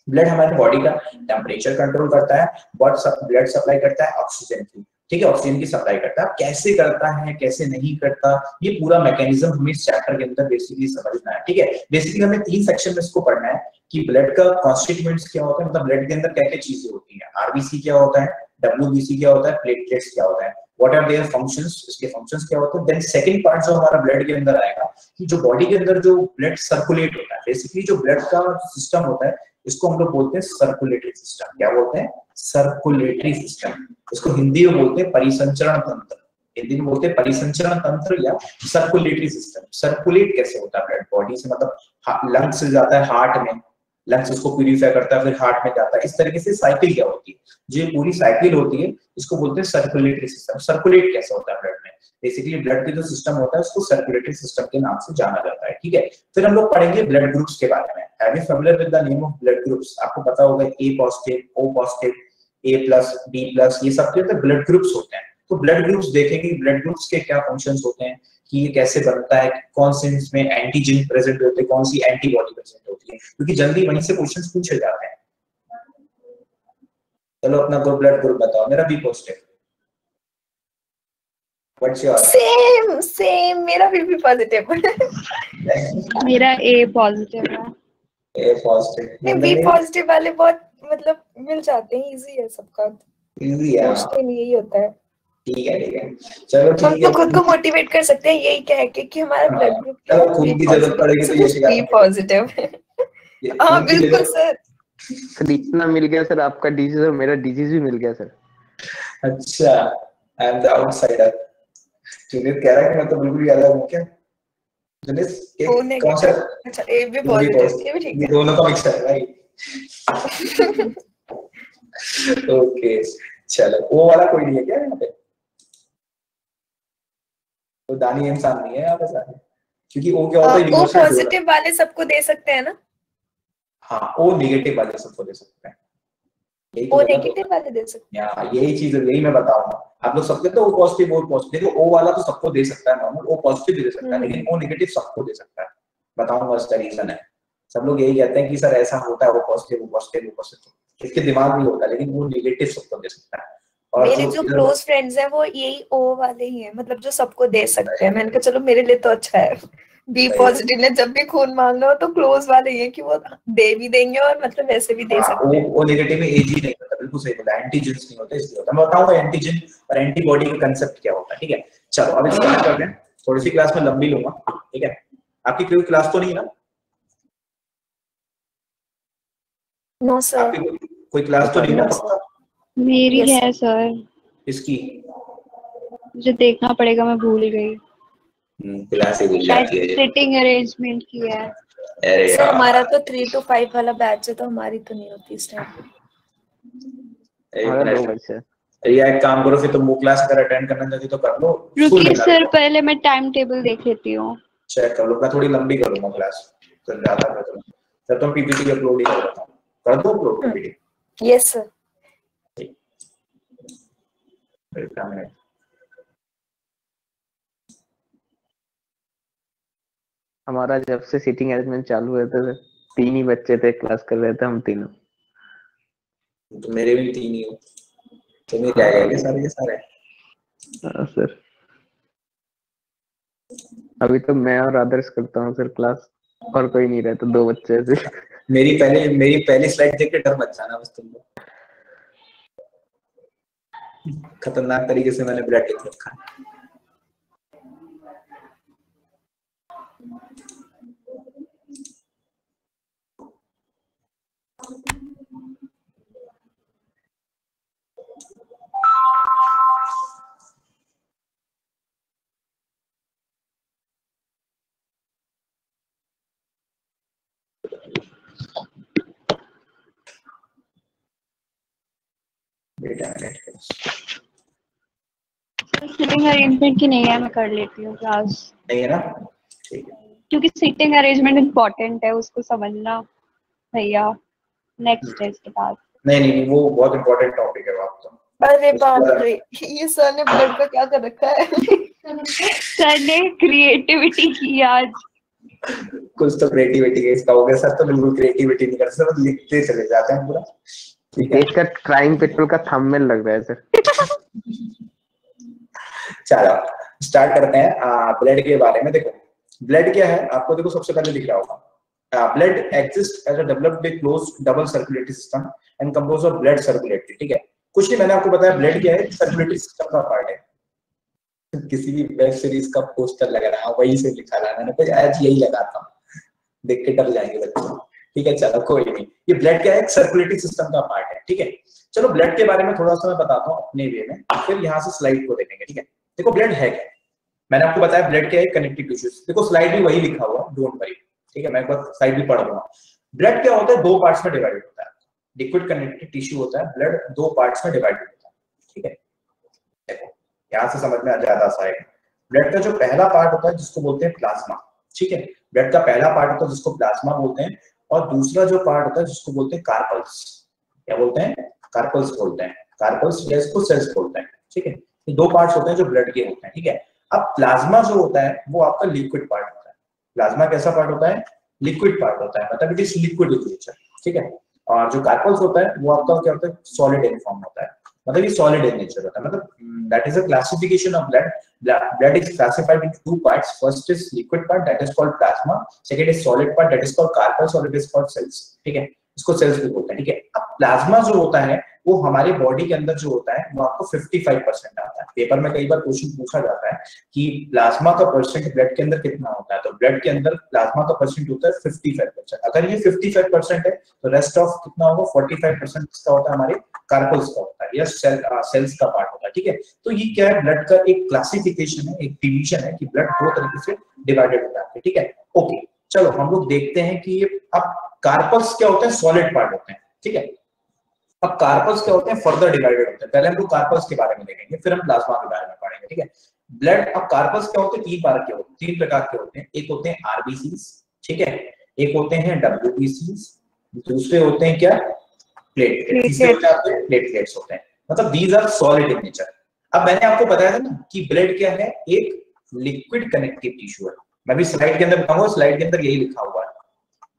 ब्लड हमारे बॉडी का टेम्परेचर कंट्रोल करता है, ब्लड सप्लाई करता है ऑक्सीजन की, ठीक है, ऑक्सीजन की सप्लाई करता है। कैसे करता है, कैसे नहीं करता, ये पूरा मैकेनिज्म हमें इस चैप्टर के अंदर बेसिकली समझना है, ठीक है। बेसिकली हमें 3 सेक्शन में इसको पढ़ना है कि ब्लड का कॉन्स्टिट्यूएंट्स क्या होता है, मतलब ब्लड के अंदर क्या क्या चीजें होती हैं, आरबीसी क्या होता है, डब्ल्यूबीसी क्या होता है, प्लेटलेट्स क्या होता है, व्हाट आर देयर फंक्शंस, इसके फंक्शंस क्या होते हैं। देन सेकंड पार्ट जो हमारा ब्लड के अंदर आएगा कि जो बॉडी के अंदर जो ब्लड सर्कुलेट होता है, बेसिकली जो ब्लड का सिस्टम होता है इसको हम लोग बोलते हैं सर्कुलेटरी सिस्टम। क्या बोलते हैं, सर्कुलेटरी सिस्टम। इसको हिंदी में बोलते हैं परिसंचरण तंत्र, हिंदी में बोलते हैं परिसंचरण तंत्र या सर्कुलेटरी सिस्टम। सर्कुलेट कैसे होता है ब्लड बॉडी से, मतलब लंग्स से जाता है हार्ट में, लंग्स उसको प्यूरिफाई करता है, फिर हार्ट में जाता है, इस तरीके से साइकिल क्या होती है, जो पूरी साइकिल होती है इसको बोलते हैं सर्कुलेटरी सिस्टम। सर्कुलेट कैसे होता है ब्लड में, बेसिकली ब्लड के जो सिस्टम होता है उसको सर्कुलेटरी सिस्टम के नाम से जाना जाता है, ठीक है। फिर हम लोग पढ़ेंगे ब्लड ग्रुप्स के बारे में। Have you familiar with the name of blood groups, आपको पता होगा ए पॉजिटिव, ओ पॉजिटिव, ए प्लस, बी प्लस, ये सब के ब्लड ग्रुप्स होते हैं। तो ब्लड ग्रुप्स देखेंगे, ब्लड ग्रुप्स के क्या फंक्शंस होते हैं, कि ये कैसे बनता है, कौन से इसमें एंटीजन प्रेजेंट होते हैं, कौन सी एंटीबॉडी प्रेजेंट होती है, क्योंकि जल्दी वहीं से क्वेश्चंस पूछे जाते हैं। चलो अपना ग्रुप, ब्लड ग्रुप बताओ। मेरा B positive. What's your? Same मेरा भी पॉजिटिव। मेरा ए पॉजिटिव है। ए पॉजिटिव। बी पॉजिटिव वाले बहुत मतलब मिल जाते हैं, इजी है सबका, इजी है, उसके लिए यही होता है। ठीक है, ठीक है, चलो ठीक है। हम तो खुद को मोटिवेट कर सकते हैं यही कह के कि हमारा ब्लड ग्रुप चलो खून की जरूरत पड़ेगी तो ये बी पॉजिटिव। हाँ बिल्कुल सर। सर इतना मिल गया सर, आपका डिजीज और मेरा डिजीज भी मिल गया सर। अच्छा, आई एम द आउटसाइडर। जुनित कह रहा है कि मैं तो बिल्कुल ही अलग हूं क्या? जुनित कौन सा? अच्छा ए भी पॉजिटिव, ये भी ठीक है, ये दोनों का मिक्सचर है भाई। ओके चलो, वो वाला कोई नहीं है क्या यहाँ पे? तो दानी इंसान नहीं है यहाँ पे सारे, क्योंकि वो क्या होता है, वो पॉजिटिव वाले सबको दे सकते हैं ना? हाँ, वो नेगेटिव वाले सबको दे सकते हैं, वो नेगेटिव वाले दे सकते हैं। यही चीज, यही मैं बताऊंगा। आप लोग सबके तो ओ पॉजिटिव, ओ पॉजिटिव, देखो ओ वाला तो सबको दे सकता है नॉर्मल, ओ पॉजिटिव भी दे सकता है, लेकिन ओ नेगेटिव सबको दे सकता है। बताऊंगा उसका रीजन है। सब लोग यही कहते हैं कि सर ऐसा होता है, वो पॉजिटिव, वो पॉजिटिव, वो पॉजिटिव, इसके दिमाग में होता है, लेकिन वो नेगेटिव सबको दे सकता है। और मेरे जो क्लोज फ्रेंड्स हैं वो यही ओ वाले ही हैं, मतलब जो सबको दे सकते हैं। मैंने कहा चलो मेरे लिए तो अच्छा है। बी पॉजिटिव ने जब भी खून मांगना हो तो क्लोज वाले ही हैं कि वो दे भी देंगे और मतलब वैसे भी दे सकते हैं। वो नेगेटिव में एज ही नहीं होता, बिल्कुल सही बोला, एंटीजेंस नहीं होता, इसलिए होता है। मैं बताऊंगा एंटीजन और एंटीबॉडी का कांसेप्ट क्या होता है, ठीक है। चलो अब स्टार्ट करते हैं, थोड़ी सी क्लास में लंबी लूंगा, ठीक है। आपकी कोई क्लास तो नहीं है ना? नो सर, कोई क्लास तो नहीं ना? मेरी है सर। इसकी मुझे देखना पड़ेगा, मैं भूल गई। क्लास ही भूल जाती है। सिटिंग अरेंजमेंट की है। अरे सर हमारा तो 3 to 5 वाला बैच है, तो हमारी तो नहीं होती इस टाइम पे। या एक काम करो, फिर तुम वो क्लास अगर अटेंड करना चाहती तो कर लो। रुकिए सर, पहले मैं टाइम टेबल देख लेती हूँ। चेक कर लो, मैं थोड़ी लंबी करूंगा क्लास, तो ज्यादा कर दूंगा। सर तुम पीपीटी अपलोड ही कर देता हूं, कर दो अपलोड पीपीटी। Yes sir. हमारा जब से सीटिंग अरेंजमेंट चालू हुआ था 3 ही बच्चे थे, क्लास कर रहे थे हम तीनों। तो मेरे भी 3 ही हो, तो मेरे क्या गए सारे के सारे। हाँ सर, अभी तो मैं और आदर्श करता हूँ सर क्लास, और कोई नहीं रहता, 2 बच्चे ऐसे। मेरी पहली स्लाइड देख के डर मत जाना बस तुम लोग। खतरनाक तरीके से मैंने ब्लड लिख रखा है। सिटिंग अरेंजमेंट की नहीं है, मैं कर लेती हूँ क्लास। नहीं है ना? ठीक है, क्योंकि सिटिंग अरेंजमेंट इम्पोर्टेंट है, उसको समझना भैया। नेक्स्ट है इसके बाद। नहीं, वो बहुत इंपॉर्टेंट टॉपिक है आप तो। अरे बाप रे, ये सर ने ब्लड का क्या कर रखा है? सर ने क्रिएटिविटी की आज। कुछ तो क्रिएटिविटी है इसका हो गया। सर तो बिल्कुल क्रिएटिविटी नहीं करते, सब लिखते चले जाते हैं पूरा। ठीक है, इसका क्राइम पेट्रोल का थंबनेल लग रहा है सर। चलो स्टार्ट करते हैं ब्लड के बारे में। देखो ब्लड क्या है आपको, देखो सबसे पहले दिख रहा होगा blood exist as a developed closed double circulatory system and compose of blood circulatory. ठीक है, कुछ नहीं, मैंने आपको बताया ब्लड क्या है, सर्कुलेटरी सिस्टम का पार्ट है। किसी भी वेब सीरीज का पोस्टर लग रहा है वही से लिखा रहा है, मैंने तो आज यही लगाता हूँ, देख के डर जाएंगे बच्चे। ठीक है, चलो कोई नहीं, ये ब्लड क्या है, सर्कुलेटरी सिस्टम का पार्ट है। ठीक है, चलो ब्लड के बारे में थोड़ा सा मैं बताता हूँ अपने वे में, फिर यहाँ से स्लाइड को देखेंगे। ठीक है, देखो ब्लड है क्या, मैंने आपको बताया ब्लड क्या है, कनेक्टिव टिश्यूज। देखो स्लाइड में वही लिखा हुआ, डोंट वरी। ठीक है, मैं एक बार स्लाइड भी पढ़ दूंगा। ब्लड क्या होता है, दो पार्ट्स में डिवाइडेड होता है। लिक्विड कनेक्टिव टिश्यू होता है, ब्लड दो पार्ट्स में डिवाइडेड होता है। ठीक है, देखो यहाँ से समझ में ज्यादा सा आएगा। ब्लड का जो पहला पार्ट होता है जिसको बोलते हैं प्लाज्मा। ठीक है, ब्लड का पहला पार्ट होता है जिसको प्लाज्मा बोलते हैं, और दूसरा जो पार्ट होता है जिसको बोलते हैं कार्पल्स। क्या बोलते हैं, कार्पल्स बोलते हैं, कार्पल्स या इसको सेल्स बोलते हैं। ठीक है, ये दो पार्ट्स होते हैं जो ब्लड के होते हैं। ठीक है, अब प्लाज्मा जो होता है वो आपका लिक्विड पार्ट होता है। प्लाज्मा कैसा पार्ट होता है, लिक्विड पार्ट होता है, मतलब it is liquid in nature. ठीक है, और जो कार्पल्स होता है वो आपका क्या होता है, सॉलिड इन फॉर्म होता है, मतलब ये सॉलिड इन नेचर होता है। मतलब that is a classification of blood. Blood is classified into two parts. First is liquid part, that is called plasma. Second is solid part, that is called corpus, or it is called cells. ठीक है, इसको सेल्स भी बोलते हैं। ठीक है, अब प्लाज्मा जो होता है वो हमारे बॉडी के अंदर जो होता है वो आपको 55% आता है। पेपर में कई बार क्वेश्चन पूछा जाता है कि प्लाज्मा का परसेंट ब्लड के अंदर कितना होता है, तो ब्लड के अंदर प्लाज्मा का परसेंट होता है 55%। अगर ये 55% है तो रेस्ट ऑफ कितना होगा, 45% इसका होता है हमारे कार्पल्स का होता है या सेल्स का पार्ट होता है। ठीक है, तो ये क्या है, ब्लड का एक क्लासिफिकेशन है, एक डिवीजन है कि ब्लड दो तरीके से डिवाइडेड होता है। ठीक है, ओके, चलो हम लोग देखते हैं कि ये अब कार्पल्स क्या होते हैं, सॉलिड पार्ट होते हैं। ठीक है, अब कार्पल्स क्या होते हैं, फर्दर डिवाइडेड होते हैं। पहले हम लोग कार्पल्स के बारे में देखेंगे, फिर हम प्लाज्मा के बारे में पढ़ेंगे। ठीक है, ब्लड, अब कार्पल्स क्या होते हैं, तीन प्रकार के होते हैं। एक होते हैं आरबीसीज, ठीक है, एक होते हैं डब्ल्यूबीसीज, दूसरे होते हैं क्या, प्लेटलेट्स होते हैं। मतलब these are solid in nature. अब मैंने आपको बताया था ना कि ब्लड क्या है, एक लिक्विड कनेक्टिव टिश्यू है। मैं भी स्लाइड के अंदर बताऊंगा, स्लाइड के अंदर यही लिखा हुआ है,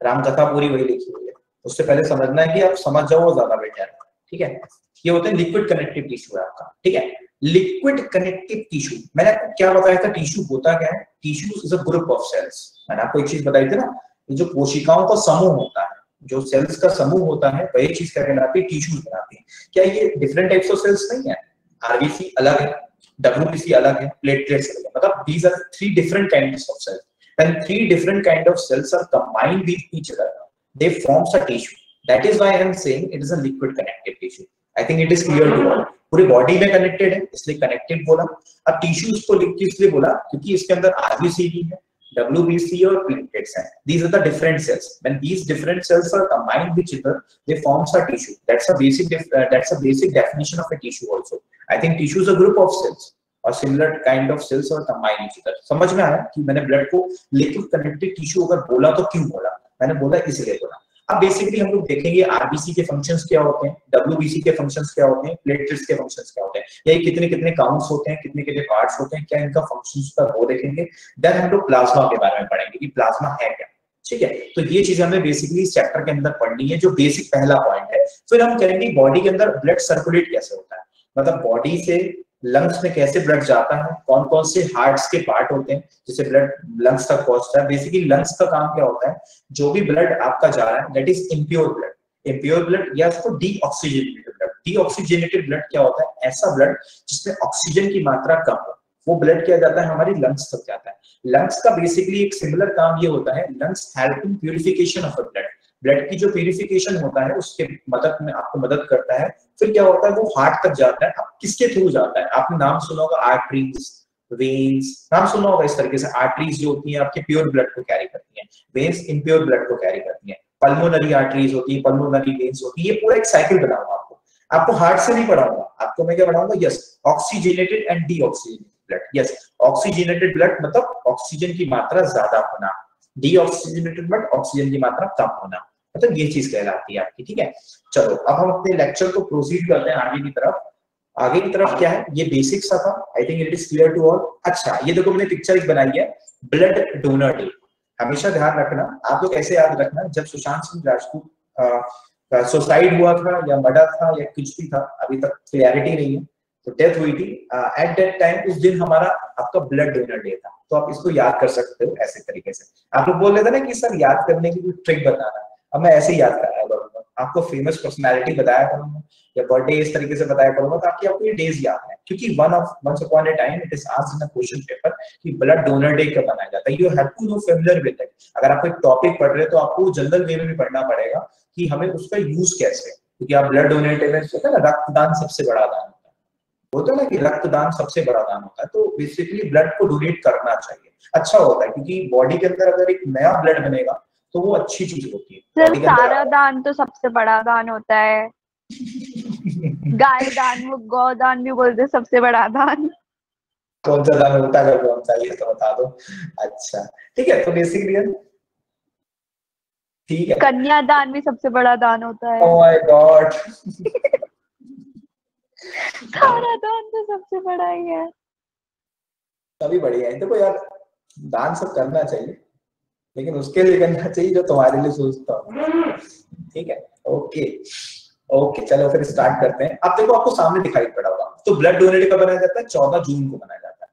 रामकथा पूरी वही लिखी हुई है। उससे पहले समझना है कि आप समझ जाओ वो ज्यादा बेटर है। ठीक है, ये होते हैं लिक्विड कनेक्टिव टिश्यू है आपका। ठीक है, लिक्विड कनेक्टिव टिश्यू, मैंने आपको क्या बताया था, टिश्यू होता क्या है, tissue is a group of cells. मैंने आपको एक चीज बताई थी ना, ये जो कोशिकाओं का समूह होता है, जो सेल्स का समूह होता है, वही चीज क्या बनाती है, टिश्यूज बनाती है। क्या ये डिफरेंट टाइप्स ऑफ सेल्स नहीं है, आरबीसी अलग है, डब्ल्यूबीसी अलग है, प्लेटलेट्स अलग है, मतलब these are three different kinds of cells. When three different kind of cells are combined with each other, they forms a tissue. That is why I am saying it is a liquid connective tissue. I think it is clear to all. पूरी बॉडी में कनेक्टेड है इसलिए कनेक्टेड बोला। अब टिश्यूज को लिख के इसलिए बोला क्योंकि इसके अंदर आरबीसी भी है, WBC और platelets हैं। These are the different cells. When these different cells are combined with each other, they forms a tissue. That's a basic definition of a tissue also. I think tissue is a group of cells और similar kind of cells are combined each other. समझ में आया कि मैंने ब्लड को लिक्विड कनेक्टिव टिश्यू अगर बोला तो क्यों बोला, मैंने बोला इसलिए बोला। अब बेसिकली हम लोग देखेंगे आरबीसी के फंक्शंस क्या होते हैं, डब्ल्यूबीसी के फंक्शंस क्या होते हैं, प्लेटलेट्स के फंक्शंस क्या होते हैं, ये कितने कितने काउंट्स होते हैं, कितने कितने पार्ट्स होते हैं, क्या इनका फंक्शंस का वो देखेंगे। देन हम लोग प्लाज्मा के बारे में पढ़ेंगे कि प्लाज्मा है क्या। ठीक है, तो ये चीज हमें बेसिकली इस चैप्टर के अंदर पढ़नी है, जो बेसिक पहला पॉइंट है। फिर हम करेंगे बॉडी के अंदर ब्लड सर्कुलेट कैसे होता है, मतलब बॉडी से लंग्स में कैसे ब्लड जाता है, कौन कौन से हार्ट्स के पार्ट होते हैं जिससे ब्लड लंग्स तक पहुंचता है। बेसिकली लंग्स का काम क्या होता है, जो भी ब्लड आपका जा रहा है that is impure blood, impure blood या उसको डीऑक्सीजनेटेड ब्लड। डीऑक्सीजनेटेड ब्लड क्या होता है, ऐसा ब्लड जिसमें ऑक्सीजन की मात्रा कम हो, वो ब्लड क्या जाता है, हमारी लंग्स तक जाता है। लंग्स का बेसिकली एक सिमिलर काम ये होता है, lungs help in purification of blood. Blood की जो प्यूरिफिकेशन होता है उसके मदद में आपको मदद करता है। फिर क्या होता है, वो हार्ट तक जाता है। अब किसके थ्रू जाता है, आपने नाम सुना होगा आर्टरीज, वेन्स, नाम सुना होगा इस तरीके से। आर्टरीज जो होती हैं आपके प्योर ब्लड को कैरी करती हैं, वेन्स इम्प्योर ब्लड को कैरी करती हैं। पल्मोनरी आर्टरीज होती है, पल्मोनरी वेन्स होती है। ये पूरा एक साइकिल बनाऊंगा आपको हार्ट से नहीं पढ़ाऊंगा, आपको मैं क्या पढ़ाऊंगा, yes oxygenated and deoxygenated blood. Yes oxygenated blood मतलब ऑक्सीजन की मात्रा ज्यादा होना, डीऑक्सीजनेटेड ब्लड ऑक्सीजन की मात्रा कम होना। मतलब ये चीज कहलाती है आपकी। ठीक है, चलो अब हम अपने लेक्चर को प्रोसीड करते हैं आगे की तरफ। आगे की तरफ क्या है, ये बेसिक सा था, I think it is clear to all. अच्छा, ये देखो मैंने पिक्चर एक बनाई है, ब्लड डोनर डे। हमेशा ध्यान रखना, आप लोग ऐसे याद रखना, जब सुशांत सिंह राजपूत सुसाइड हुआ था या मर्डर था या कुछ भी था, अभी तक क्लियरिटी नहीं है, तो डेथ हुई थी एट दैट टाइम, उस दिन हमारा आपका ब्लड डोनर डे था। तो आप इसको याद कर सकते हो ऐसे तरीके से। आप लोग बोल रहे थे ना कि सर याद करने की कोई ट्रिक बताना, अब मैं ऐसे ही याद कराया करूंगा, आपको फेमस पर्सनालिटी बताया करूंगा या बर्थडे इस तरीके से बताया करूंगा, ताकि आपको ये डेज याद है। क्योंकि once upon a time it is asked in a question paper कि ब्लड डोनर डे कब मनाया जाता है। You have to know familiar with it. अगर आप एक टॉपिक पढ़ रहे हैं तो आपको जनरल वे में भी पढ़ना पड़ेगा कि हमें उसका यूज कैसे है। क्योंकि आप ब्लड डोनेट में कहते हैं ना, रक्तदान सबसे बड़ा दान होता है, बोलते हैं ना कि रक्तदान सबसे बड़ा दान होता है। तो बेसिकली ब्लड को डोनेट करना चाहिए, अच्छा होता है, क्योंकि बॉडी के अंदर अगर एक नया ब्लड बनेगा तो वो अच्छी चीज होती है। सर सारा दान तो सबसे बड़ा दान होता है। गाय दान, वो गौ दान भी बोलते सबसे बड़ा दान। कौन सा दान होता है, कौन सा, ये तो बता दो। अच्छा ठीक है, तो बेसिकली ठीक है, कन्यादान भी सबसे बड़ा दान होता है। ओह माय गॉड। सारा दान तो सबसे बड़ा ही है। सभी बढ़िया है। देखो यार, दान सब करना चाहिए, लेकिन उसके लिए करना चाहिए जो तुम्हारे लिए सोचता हूँ। ठीक है, ओके ओके, चलो फिर स्टार्ट करते हैं। अब देखो आपको सामने दिखाई पड़ा होगा, तो ब्लड डोनेट कब मनाया जाता है? 14 जून को मनाया जाता है,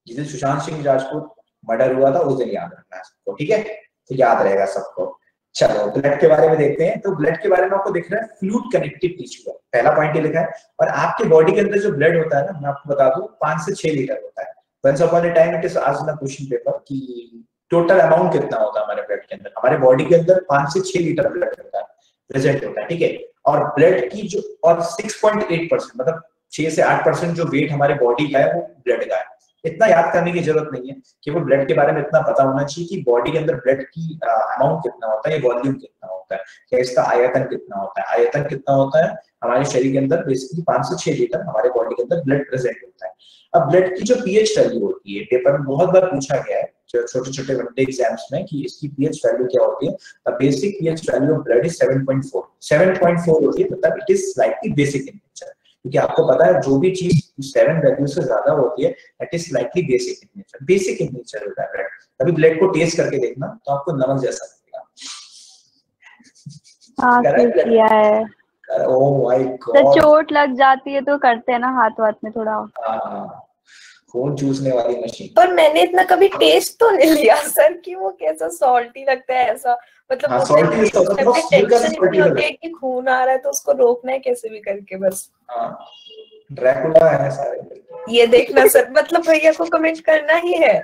जिस दिन सुशांत सिंह राजपूत मर्डर हुआ था, उस दिन याद रखना है सबको। ठीक है, तो याद रहेगा सबको। चलो ब्लड के बारे में देखते हैं। तो ब्लड के बारे में आपको दिख रहा है फ्लूइड कनेक्टिव टिश्यू, पहला पॉइंट ये लिखा है। और आपके बॉडी के अंदर जो ब्लड होता है ना, मैं आपको बता दूं 5 से 6 लीटर होता है। Once upon a time it is asked in question paper कि टोटल अमाउंट कितना होता है हमारे ब्लड के अंदर। हमारे बॉडी के अंदर 5 से 6 लीटर ब्लड होता है, प्रेजेंट होता है। ठीक है, और ब्लड की जो और 6.8% मतलब 6 से 8% जो वेट हमारे बॉडी का है वो ब्लड का है। इतना याद करने की जरूरत नहीं है, केवल ब्लड के बारे में इतना पता होना चाहिए कि बॉडी के अंदर ब्लड की अमाउंट कितना होता है, वॉल्यूम कितना होता है, या इसका आयतन कितना होता है। आयतन कितना होता है हमारे शरीर के अंदर, बेसिकली 5 से 6 लीटर हमारे बॉडी के अंदर ब्लड प्रेजेंट होता है। अब ब्लड की जो पीएच वैल्यू होती है, पेपर में बहुत बार पूछा गया है छोटे छोटे वनडे एग्जाम्स में कि इसकी पीएच वैल्यू क्या होती है। The basic pH value of blood is 7.4 होती है, मतलब it is slightly basic in nature. क्योंकि आपको पता है जो भी चीज 7 वैल्यू से ज्यादा होती है that is slightly basic in nature. Basic in nature होता है ब्लड। कभी ब्लड को टेस्ट करके देखना तो आपको नमक जैसा लगेगा। हाँ किया है। ओह माय गॉड, तो चोट लग जाती है तो करते हैं ना हाथ वाथ में थोड़ा। खून चूसने वाली मशीन। पर मैंने इतना कभी टेस्ट तो नहीं लिया सर कि वो कैसा सॉल्टी लगता है ऐसा, मतलब हाँ, वो टेंशन इतनी होती है है कि खून आ रहा है तो उसको रोकना है कैसे भी करके बस। ड्रैकुला है सारे ये देखना सर, मतलब भैया को कमेंट करना ही है।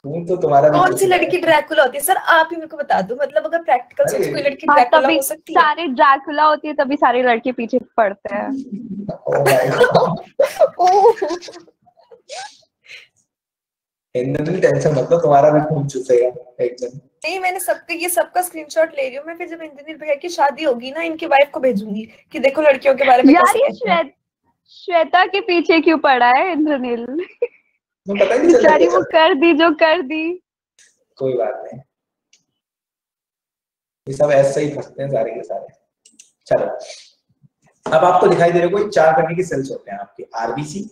तो तुम्हारा कौन सी लड़की ड्रैकुला होती है सर, आप ही मेरे को बता दो। मतलब अगर प्रैक्टिकल से कोई लड़की ड्रैकुला हो सकती है, सारे ड्रैकुला होती है तभी सारे लड़के पीछे पड़ते हैं। टेंशन मत लो, तुम्हारा भी खून चूसेगा एकदम। नहीं, मैंने ये सबका स्क्रीनशॉट ले रही हूँ मैं, फिर जब इंद्रनील भैया की शादी होगी ना इनकी वाइफ को भेजूंगी कि देखो लड़कियों के बारे में। यार ये श्वेता के पीछे क्यों पड़ा है इंद्रनील? बेचारी वो कर दी जो कर दी। कोई बात नहीं, ये सब ऐसे ही फंसते हैं सारे के सारे। चलो अब आपको दिखाई दे रहे कोई 4 प्रकार के सेल्स होते हैं आपके, आरबीसी,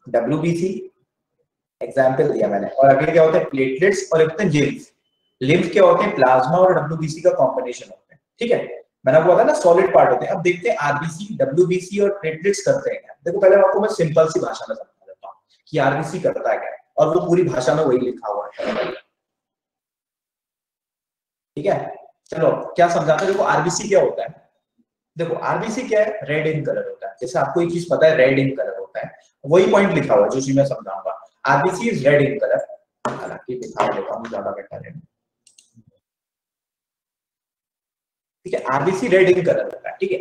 डब्ल्यूबीसी, एग्जाम्पल दिया मैंने। और अगले क्या होते हैं प्लेटलेट्स, और एक होते हैं लिम्फ। लिम्फ क्या होते हैं प्लाज्मा और डब्ल्यूबीसी का कॉम्बिनेशन होते हैं। ठीक है, मैंने आपको बताया ना सॉलिड पार्ट होते हैं। अब देखते हैं आरबीसी, डब्ल्यूबीसी और प्लेटलेट्स करते हैं क्या। देखो पहले आपको मैं सिंपल सी भाषा में समझा देता हूँ कि आरबीसी करता है क्या, और वो पूरी भाषा में वही लिखा हुआ है। ठीक है, चलो क्या समझाते हैं। देखो आरबीसी क्या होता है, देखो आरबीसी क्या है, रेड इन कलर होता है। जैसे आपको एक चीज पता है रेड इन कलर होता है, वही पॉइंट लिखा हुआ है जो मैं समझाऊंगा। RBC is red in colour. हालांकि दिखा देता हूं ज्यादा बेटर है। ठीक है, आरबीसी रेड इन कलर होता है। ठीक है,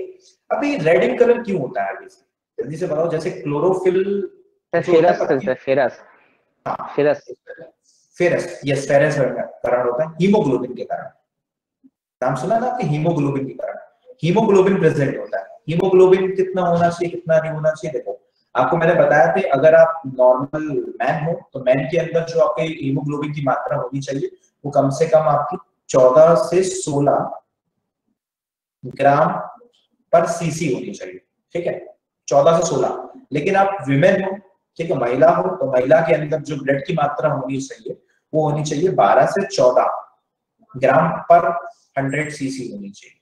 अब ये रेड इन कलर क्यों होता है आरबीसी, जल्दी से बताओ। जैसे क्लोरोफिल, फेरस, यस फेरस कारण होता है हीमोग्लोबिन के कारण। नाम सुना ना आपने हीमोग्लोबिन के कारण, हीमोग्लोबिन प्रेजेंट होता है। हीमोग्लोबिन कितना होना चाहिए कितना नहीं होना चाहिए, देखो आपको मैंने बताया था अगर आप नॉर्मल मैन हो तो मैन के अंदर जो आपके हीमोग्लोबिन की मात्रा होनी चाहिए वो कम से कम आपकी 14 से 16 ग्राम पर सीसी होनी चाहिए, ठीक है, 14 से 16। लेकिन आप विमेन हो, ठीक है, महिला हो, तो महिला के अंदर जो ब्लड की मात्रा होनी चाहिए वो होनी चाहिए 12 से 14 ग्राम पर 100 सीसी होनी चाहिए,